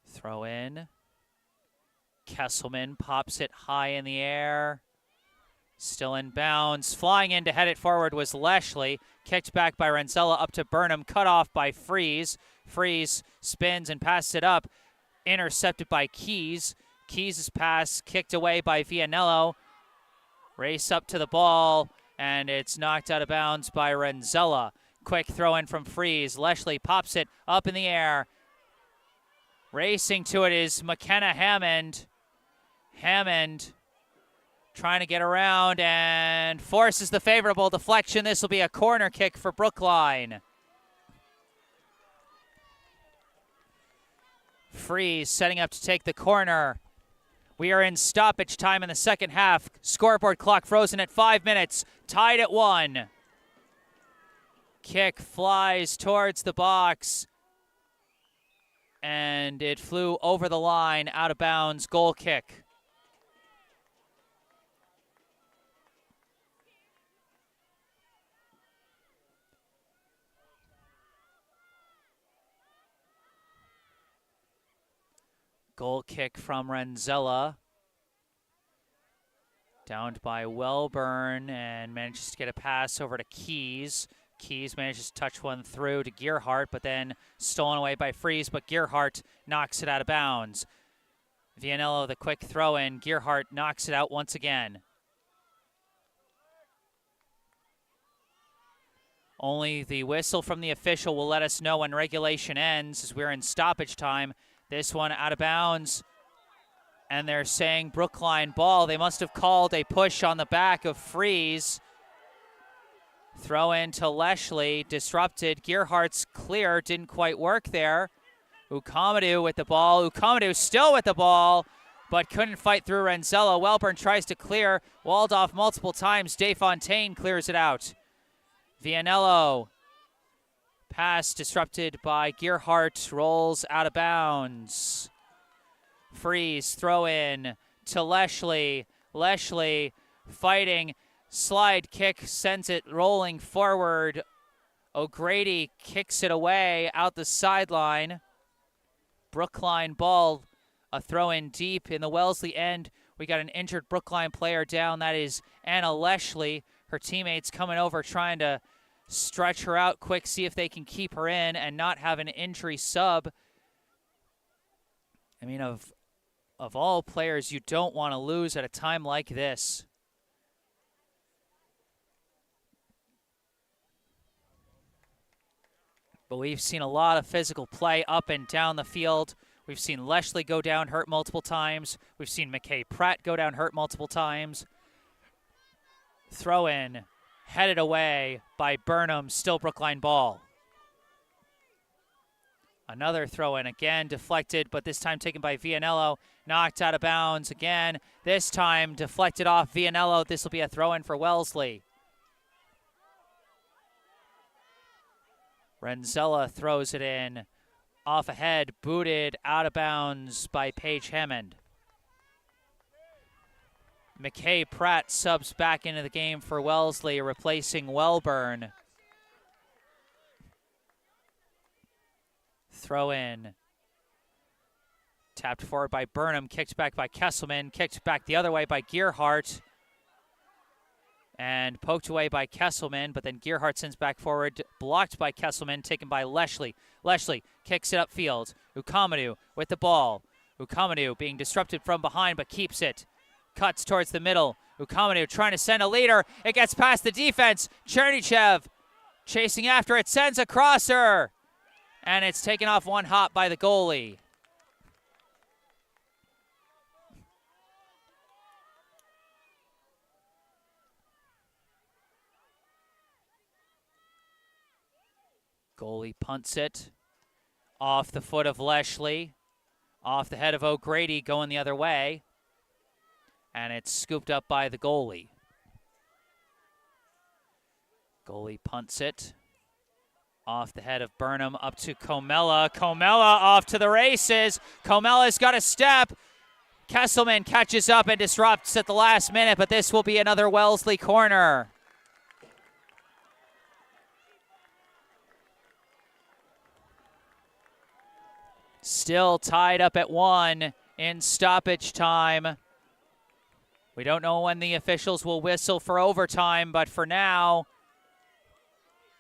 Throw in. Kesselman pops it high in the air. Still in bounds. Flying in to head it forward was Leshley. Kicked back by Renzella up to Burnham. Cut off by Freeze. Freeze spins and passes it up. Intercepted by Keys. Keys' pass kicked away by Vianello. Race up to the ball, and it's knocked out of bounds by Renzella. Quick throw in from Freeze. Leshley pops it up in the air. Racing to it is McKenna Hammond. Hammond trying to get around and forces the favorable deflection. This will be a corner kick for Brookline. Freeze setting up to take the corner. We are in stoppage time in the second half. Scoreboard clock frozen at 5 minutes. Tied at 1. Kick flies towards the box. And it flew over the line, out of bounds, goal kick. Goal kick from Renzella. Downed by Wellburn and manages to get a pass over to Keys. Keys manages to touch one through to Gearhart, but then stolen away by Freeze, but Gearhart knocks it out of bounds. Vianello, the quick throw in. Gearhart knocks it out once again. Only the whistle from the official will let us know when regulation ends, as we're in stoppage time. This one out of bounds, and they're saying Brookline ball. They must have called a push on the back of Freeze. Throw in to Leshley, disrupted. Gearhart's clear, didn't quite work there. Ukamadou with the ball. Ukamadou still with the ball, but couldn't fight through Renzella. Wellburn tries to clear, walled off multiple times. Desfontaine clears it out. Vianello. Pass disrupted by Gearhart, rolls out of bounds. Freeze, throw in to Leshley. Leshley fighting, slide kick, sends it rolling forward. O'Grady kicks it away out the sideline. Brookline ball, a throw in deep in the Wellesley end. We got an injured Brookline player down. That is Anna Leshley. Her teammates coming over trying to stretch her out quick, see if they can keep her in and not have an injury sub. I mean, of all players you don't want to lose at a time like this. But we've seen a lot of physical play up and down the field. We've seen Leshley go down hurt multiple times. We've seen McKay Pratt go down hurt multiple times. Throw in. Headed away by Burnham, still Brookline ball. Another throw in again, deflected, but this time taken by Vianello. Knocked out of bounds again. This time deflected off Vianello. This will be a throw in for Wellesley. Renzella throws it in. Off ahead, booted, out of bounds by Paige Hammond. McKay Pratt subs back into the game for Wellesley, replacing Welburn. Throw in. Tapped forward by Burnham, kicked back by Kesselman, kicked back the other way by Gearhart. And poked away by Kesselman, but then Gearhart sends back forward, blocked by Kesselman, taken by Leshley. Leshley kicks it upfield. Ukamadu with the ball. Ukamadu being disrupted from behind, but keeps it. Cuts towards the middle. Ukamadu trying to send a leader. It gets past the defense. Chernychev chasing after it, sends a crosser. And it's taken off one hop by the goalie. Goalie punts it off the foot of Leshley, off the head of O'Grady, going the other way, and it's scooped up by the goalie. Goalie punts it off the head of Burnham up to Comella. Comella off to the races. Comella's got a step. Kesselman catches up and disrupts at the last minute, but this will be another Wellesley corner. Still tied up at 1 in stoppage time. We don't know when the officials will whistle for overtime, but for now,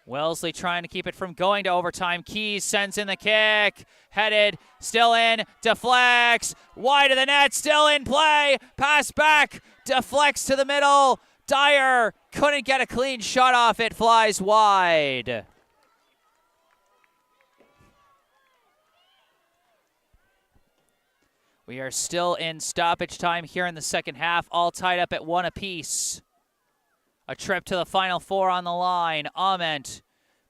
Wellesley trying to keep it from going to overtime. Keys sends in the kick. Headed, still in, deflects. Wide of the net, still in play. Pass back, deflects to the middle. Dyer couldn't get a clean shot off it, flies wide. We are still in stoppage time here in the second half, all tied up at 1 apiece. A trip to the Final Four on the line. Ament.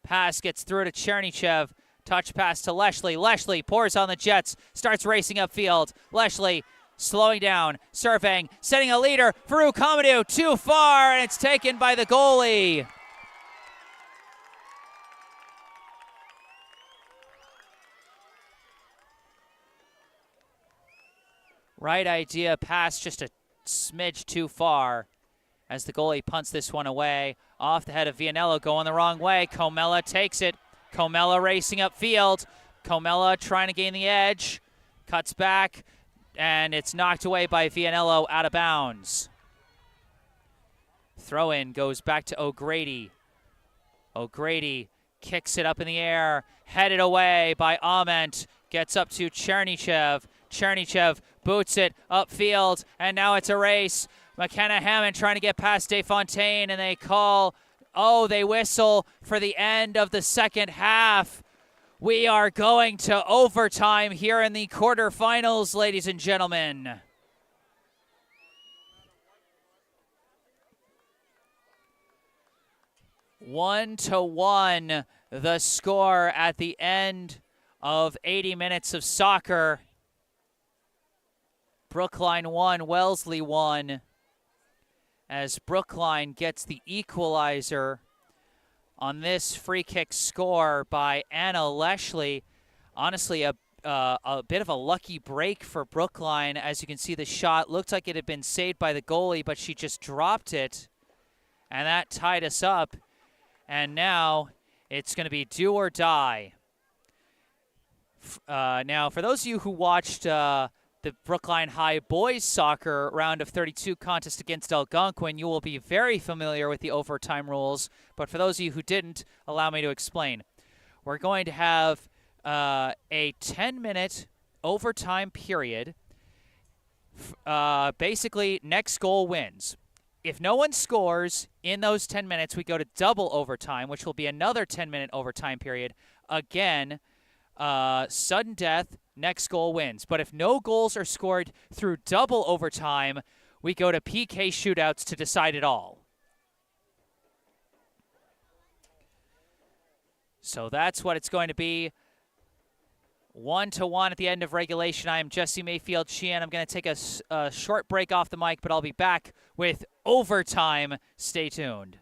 Pass gets through to Chernychev. Touch pass to Leshley. Leshley pours on the Jets. Starts racing upfield. Leshley slowing down. Surveying. Setting a leader. Farouk Hamadou too far, and it's taken by the goalie. Right idea. Pass just a smidge too far, as the goalie punts this one away. Off the head of Vianello, going the wrong way. Comella takes it. Comella racing upfield. Comella trying to gain the edge. Cuts back, and it's knocked away by Vianello out of bounds. Throw-in goes back to O'Grady. O'Grady kicks it up in the air. Headed away by Ament. Gets up to Chernychev. Chernychev boots it upfield, and now it's a race. McKenna Hammond trying to get past DeFontaine, and they whistle for the end of the second half. We are going to overtime here in the quarterfinals, ladies and gentlemen. One to one, the score at the end of 80 minutes of soccer. Brookline 1, Wellesley 1, as Brookline gets the equalizer on this free kick score by Anna Leshley. Honestly, a bit of a lucky break for Brookline. As you can see, the shot looked like it had been saved by the goalie, but she just dropped it, and that tied us up. And now it's going to be do or die. Now, for those of you who watched the Brookline High boys soccer round of 32 contest against Algonquin, you will be very familiar with the overtime rules. But for those of you who didn't, allow me to explain. We're going to have a 10-minute overtime period. Basically, next goal wins. If no one scores in those 10 minutes, we go to double overtime, which will be another 10-minute overtime period. Again, sudden death, next goal wins. But if no goals are scored through double overtime, we go to PK shootouts to decide it all. So that's what it's going to be. 1-1 at the end of regulation. I am Jesse Mayfield-Sheehan. I'm going to take a short break off the mic, but I'll be back with overtime. Stay tuned.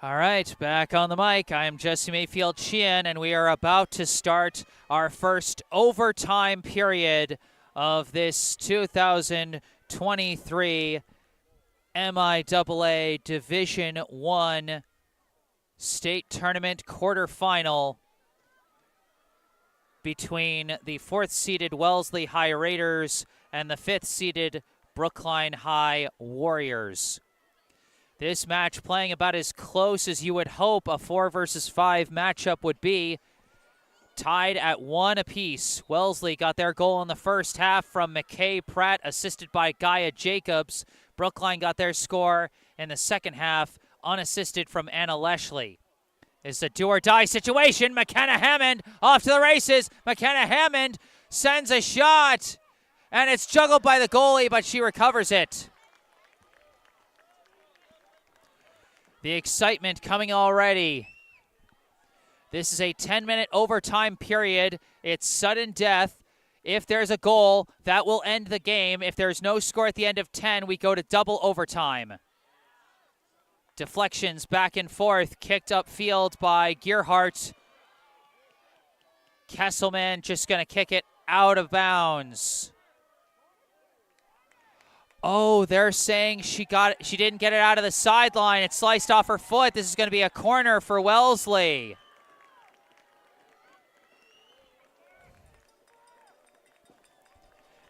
All right, back on the mic. I am Jesse Mayfield-Sheehan, and we are about to start our first overtime period of this 2023 MIAA Division I State Tournament quarterfinal between the 4th-seeded Wellesley High Raiders and the 5th-seeded Brookline High Warriors. This match playing about as close as you would hope a 4 versus 5 matchup would be. Tied at 1 apiece. Wellesley got their goal in the first half from McKay Pratt, assisted by Gaia Jacobs. Brookline got their score in the second half, unassisted from Anna Leshley. It's a do-or-die situation. McKenna Hammond off to the races. McKenna Hammond sends a shot, and it's juggled by the goalie, but she recovers it. The excitement coming already. This is a 10-minute overtime period. It's sudden death. If there's a goal, that will end the game. If there's no score at the end of 10, we go to double overtime. Deflections back and forth, kicked upfield by Gearhart. Kesselman just going to kick it out of bounds. Oh, they're saying she didn't get it out of the sideline. It sliced off her foot. This is going to be a corner for Wellesley.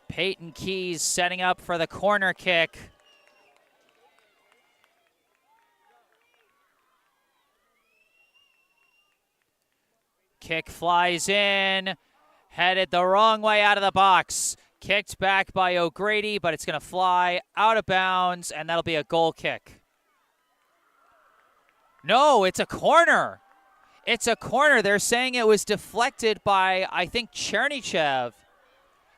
Peyton Keys setting up for the corner kick. Kick flies in, headed the wrong way out of the box. Kicked back by O'Grady, but it's going to fly out of bounds, and that'll be a goal kick. No, it's a corner. It's a corner. They're saying it was deflected by, I think, Chernychev.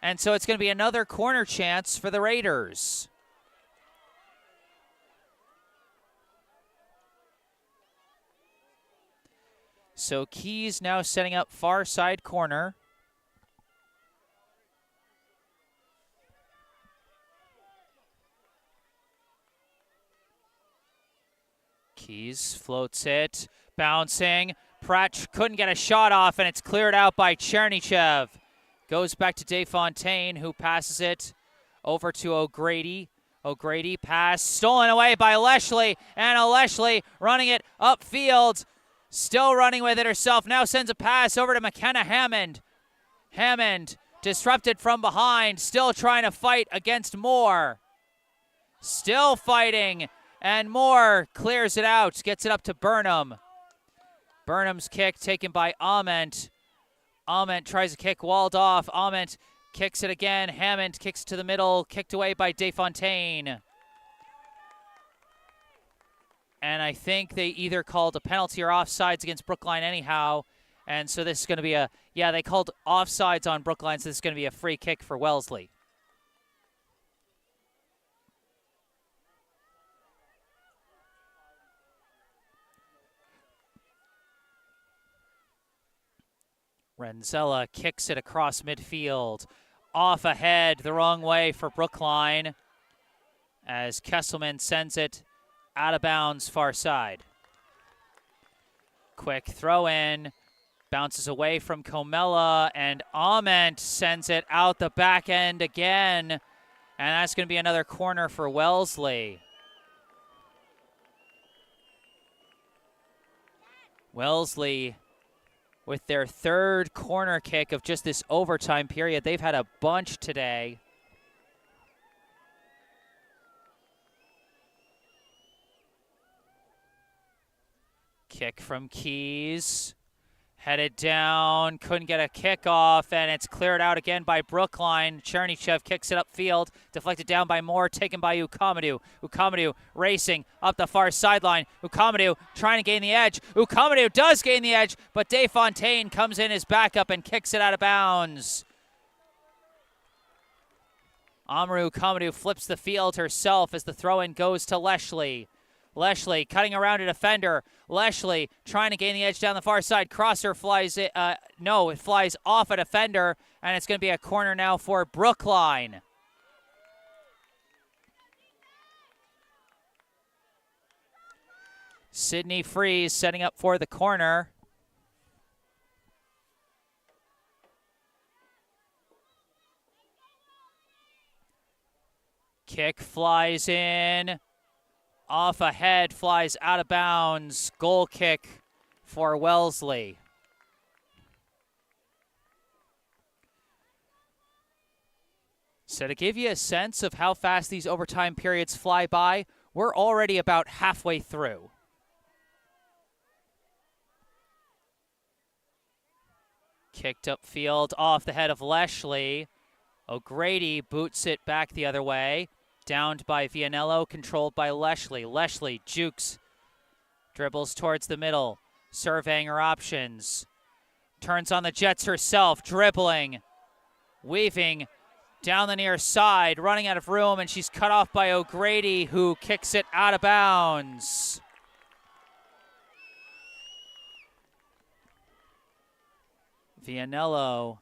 And so it's going to be another corner chance for the Raiders. So Keys now setting up far side corner. Keys floats it, bouncing. Pratt couldn't get a shot off, and it's cleared out by Chernychev. Goes back to DeFontaine, who passes it over to O'Grady. O'Grady pass stolen away by Wellesley, and Wellesley running it upfield. Still running with it herself. Now sends a pass over to McKenna Hammond. Hammond disrupted from behind. Still trying to fight against Moore. Still fighting. And Moore clears it out. Gets it up to Burnham. Burnham's kick taken by Ament. Ament tries a kick walled off. Ament kicks it again. Hammond kicks to the middle. Kicked away by DeFontaine. And I think they either called a penalty or offsides against Brookline anyhow. And so this is going to be they called offsides on Brookline, so this is going to be a free kick for Wellesley. Renzella kicks it across midfield. Off ahead, the wrong way for Brookline, as Kesselman sends it out of bounds, far side. Quick throw in, bounces away from Comella, and Ament sends it out the back end again. And that's going to be another corner for Wellesley. Wellesley with their third corner kick of just this overtime period. They've had a bunch today. Kick from Keys, headed down, couldn't get a kickoff, and it's cleared out again by Brookline. Chernychev kicks it upfield, deflected down by Moore, taken by Ukamadou. Ukamadou racing up the far sideline. Ukamadou trying to gain the edge. Ukamadou does gain the edge, but DeFontaine comes in as backup and kicks it out of bounds. Amaru Ukamadou flips the field herself as the throw-in goes to Wellesley. Wellesley cutting around a defender. Wellesley trying to gain the edge down the far side. Crosser flies it. No, it flies off a defender, and it's going to be a corner now for Brookline. Sydney Freeze setting up for the corner. Kick flies in. Off ahead, flies out of bounds. Goal kick for Wellesley. So to give you a sense of how fast these overtime periods fly by, we're already about halfway through. Kicked upfield off the head of Wellesley. O'Grady boots it back the other way. Downed by Vianello, controlled by Wellesley. Wellesley jukes, dribbles towards the middle, surveying her options. Turns on the Jets herself, dribbling, weaving down the near side, running out of room, and she's cut off by O'Grady, who kicks it out of bounds. Vianello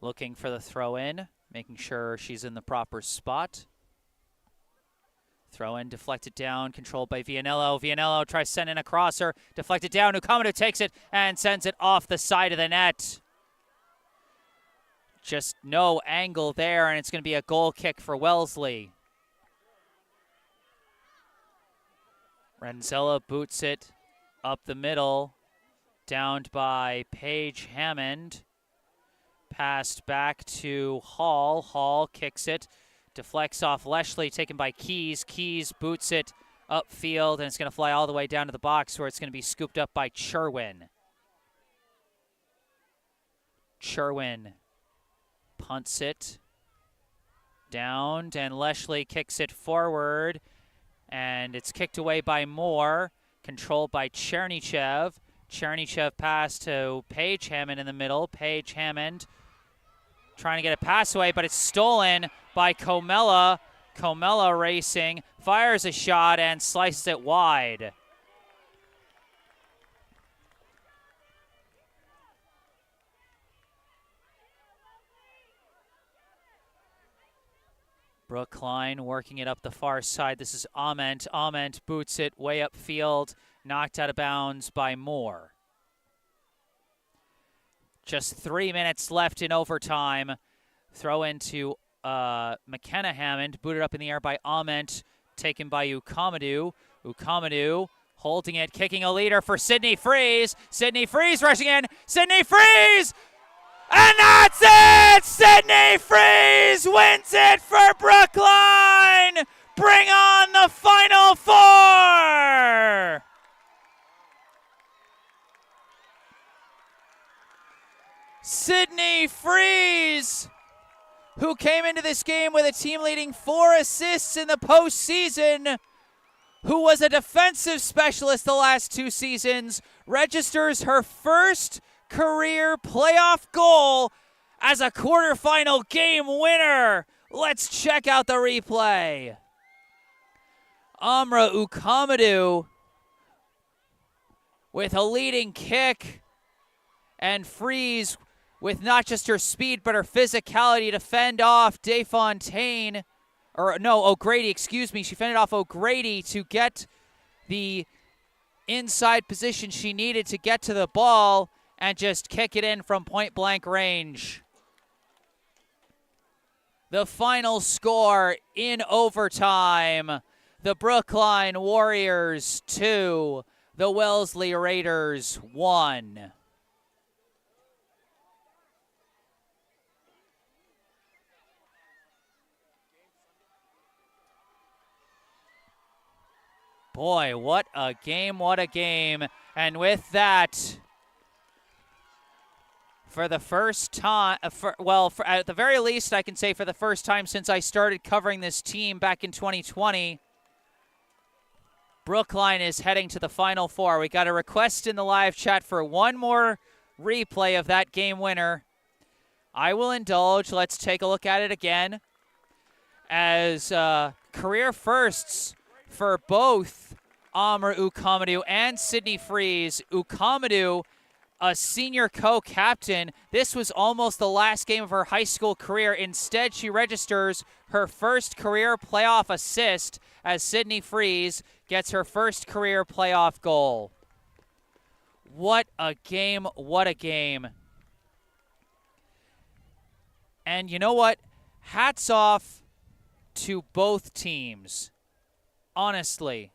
looking for the throw-in, making sure she's in the proper spot. Throw-in deflected down, controlled by Vianello. Vianello tries to send in a crosser, deflected down. Ukamadou takes it and sends it off the side of the net. Just no angle there, and it's going to be a goal kick for Wellesley. Renzella boots it up the middle, downed by Paige Hammond. Passed back to Hall. Hall kicks it, deflects off Leshley, taken by Keys. Keys boots it upfield, and it's going to fly all the way down to the box where it's going to be scooped up by Cherwin. Cherwin punts it, downed, and Leshley kicks it forward, and it's kicked away by Moore, controlled by Chernychev. Chernychev pass to Paige Hammond in the middle. Paige Hammond trying to get a pass away, but it's stolen by Comella. Comella racing, fires a shot, and slices it wide. Brookline working it up the far side. This is Ament. Ament boots it way upfield, knocked out of bounds by Moore. Just 3 minutes left in overtime. Throw into McKenna Hammond, booted up in the air by Ament, taken by Ukamadou. Ukamadou holding it, kicking a leader for Sydney Freeze. Sydney Freeze rushing in. Sydney Freeze! And that's it! Sydney Freeze wins it for Brookline! Bring on the Final Four! Sydney Freeze, who came into this game with a team-leading 4 assists in the postseason, who was a defensive specialist the last 2 seasons, registers her first career playoff goal as a quarterfinal game winner. Let's check out the replay. Amra Ukamadou with a leading kick, and Freeze with not just her speed but her physicality to fend off O'Grady, She fended off O'Grady to get the inside position she needed to get to the ball and just kick it in from point-blank range. The final score in overtime, the Brookline Warriors 2, the Wellesley Raiders 1. Boy, what a game, what a game. And with that, for the first time, at the very least, I can say for the first time since I started covering this team back in 2020, Brookline is heading to the Final Four. We got a request in the live chat for one more replay of that game winner. I will indulge. Let's take a look at it again. As career firsts for both Amra Ukamadou and Sydney Freeze. Ukamadou, a senior co-captain. This was almost the last game of her high school career. Instead, she registers her first career playoff assist as Sydney Freeze gets her first career playoff goal. What a game, what a game. And you know what? Hats off to both teams. Honestly,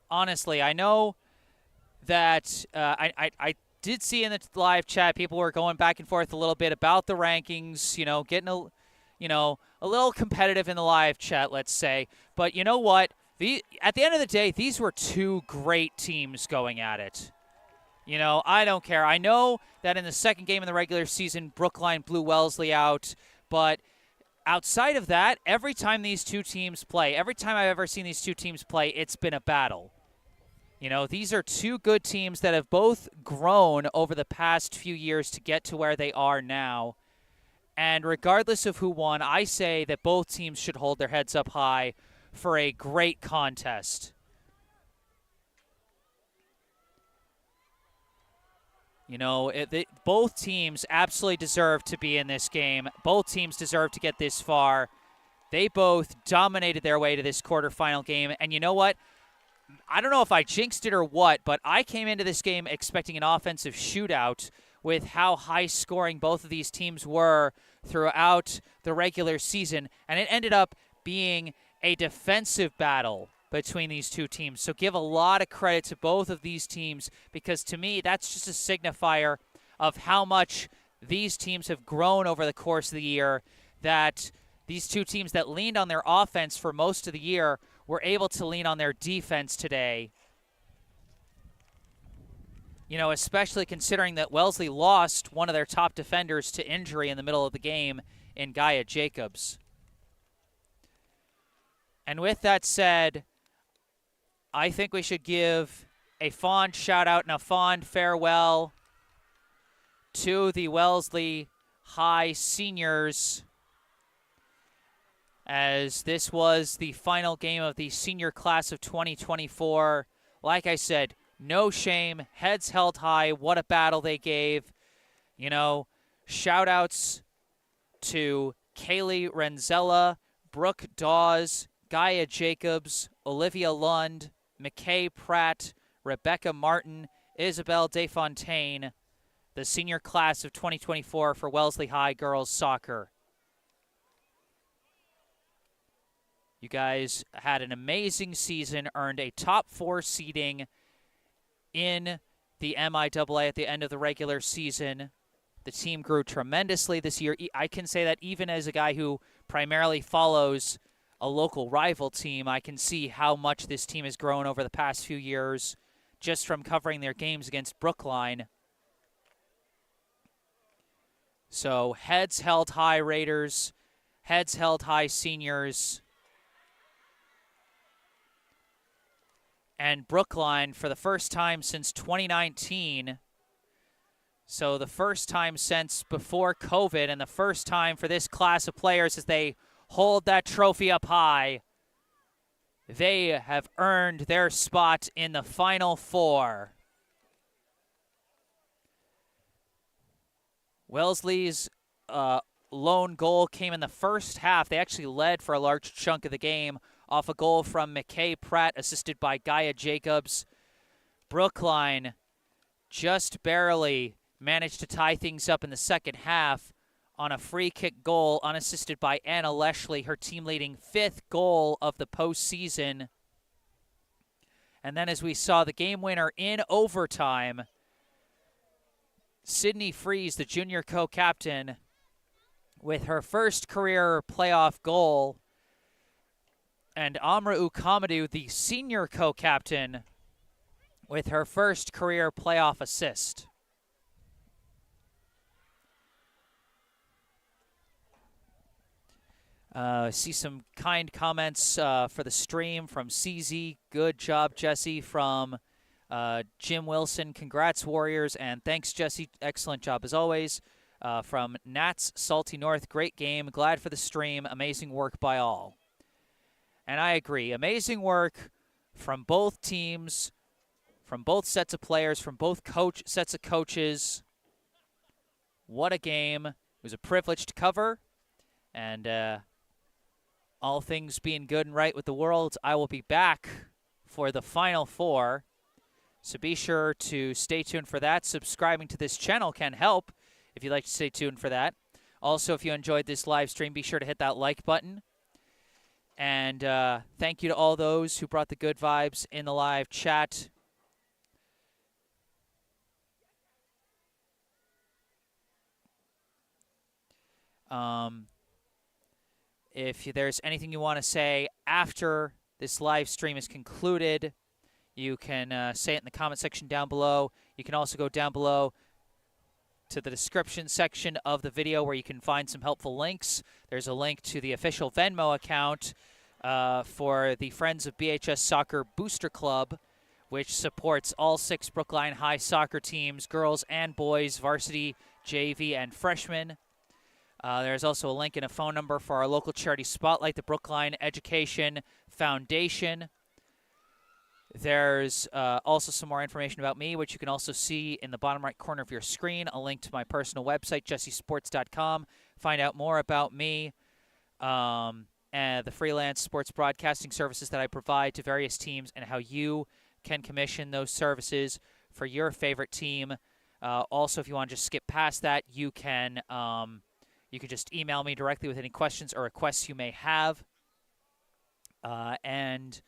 I know that I did see in the live chat people were going back and forth a little bit about the rankings, getting a little competitive in the live chat, let's say. But you know what? At the end of the day, these were 2 great teams going at it. I don't care. I know that in the second game in the regular season, Brookline blew Wellesley out, but outside of that, every time these 2 teams play, every time I've ever seen these 2 teams play, it's been a battle. These are 2 good teams that have both grown over the past few years to get to where they are now. And regardless of who won, I say that both teams should hold their heads up high for a great contest. Both teams absolutely deserve to be in this game. Both teams deserve to get this far. They both dominated their way to this quarterfinal game. And you know what? I don't know if I jinxed it or what, but I came into this game expecting an offensive shootout with how high-scoring both of these teams were throughout the regular season, and it ended up being a defensive battle between these two teams. So give a lot of credit to both of these teams, because to me, that's just a signifier of how much these teams have grown over the course of the year, that these two teams that leaned on their offense for most of the year were able to lean on their defense today. You know, especially considering that Wellesley lost one of their top defenders to injury in the middle of the game in Gaia Jacobs. And with that said, I think we should give a fond shout-out and a fond farewell to the Wellesley High seniors, as this was the final game of the senior class of 2024. Like I said, no shame, heads held high. What a battle they gave. You know, shout-outs to Kaylee Renzella, Brooke Dawes, Gaia Jacobs, Olivia Lund, McKay Pratt, Rebecca Martin, Isabel Desfontaine, the senior class of 2024 for Wellesley High girls soccer. You guys had an amazing season, earned a top 4 seeding in the MIAA at the end of the regular season. The team grew tremendously this year. I can say that even as a guy who primarily follows a local rival team, I can see how much this team has grown over the past few years just from covering their games against Brookline. So heads held high, Raiders. Heads held high, seniors. And Brookline, for the first time since 2019, so the first time since before COVID, and the first time for this class of players as they hold that trophy up high, they have earned their spot in the Final Four. Wellesley's lone goal came in the first half. They actually led for a large chunk of the game off a goal from McKay Pratt, assisted by Gaia Jacobs. Brookline just barely managed to tie things up in the second half on a free kick goal, unassisted by Anna Leshley, her team-leading 5th goal of the postseason. And then as we saw the game winner in overtime, Sydney Freeze, the junior co-captain, with her first career playoff goal, and Amra Ukamadu, the senior co-captain, with her first career playoff assist. See some kind comments for the stream from CZ. Good job, Jesse. From Jim Wilson. Congrats, Warriors. And thanks, Jesse. Excellent job as always. From Nats Salty North. Great game. Glad for the stream. Amazing work by all. And I agree. Amazing work from both teams, from both sets of players, from both sets of coaches. What a game. It was a privilege to cover. And all things being good and right with the world, I will be back for the Final Four. So be sure to stay tuned for that. Subscribing to this channel can help if you'd like to stay tuned for that. Also, if you enjoyed this live stream, be sure to hit that like button. And thank you to all those who brought the good vibes in the live chat. If there's anything you want to say after this live stream is concluded, you can say it in the comment section down below. You can also go down below to the description section of the video where you can find some helpful links. There's a link to the official Venmo account for the Friends of BHS Soccer Booster Club, which supports all 6 Brookline High soccer teams, girls and boys, varsity, JV, and freshmen. There's also a link and a phone number for our local charity Spotlight, the Brookline Education Foundation. There's also some more information about me, which you can also see in the bottom right corner of your screen, a link to my personal website, jessesports.com. Find out more about me and the freelance sports broadcasting services that I provide to various teams and how you can commission those services for your favorite team. Also, if you want to just skip past that, you can just email me directly with any questions or requests you may have. And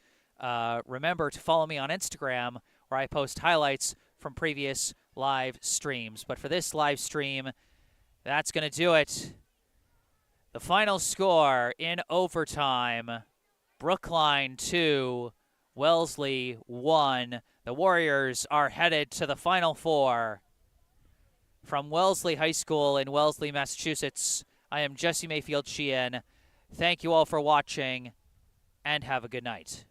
remember to follow me on Instagram, where I post highlights from previous live streams. But for this live stream, that's going to do it. The final score in overtime, Brookline 2, Wellesley 1. The Warriors are headed to the Final Four. From Wellesley High School in Wellesley, Massachusetts, I am Jesse Mayfield-Sheehan. Thank you all for watching, and have a good night.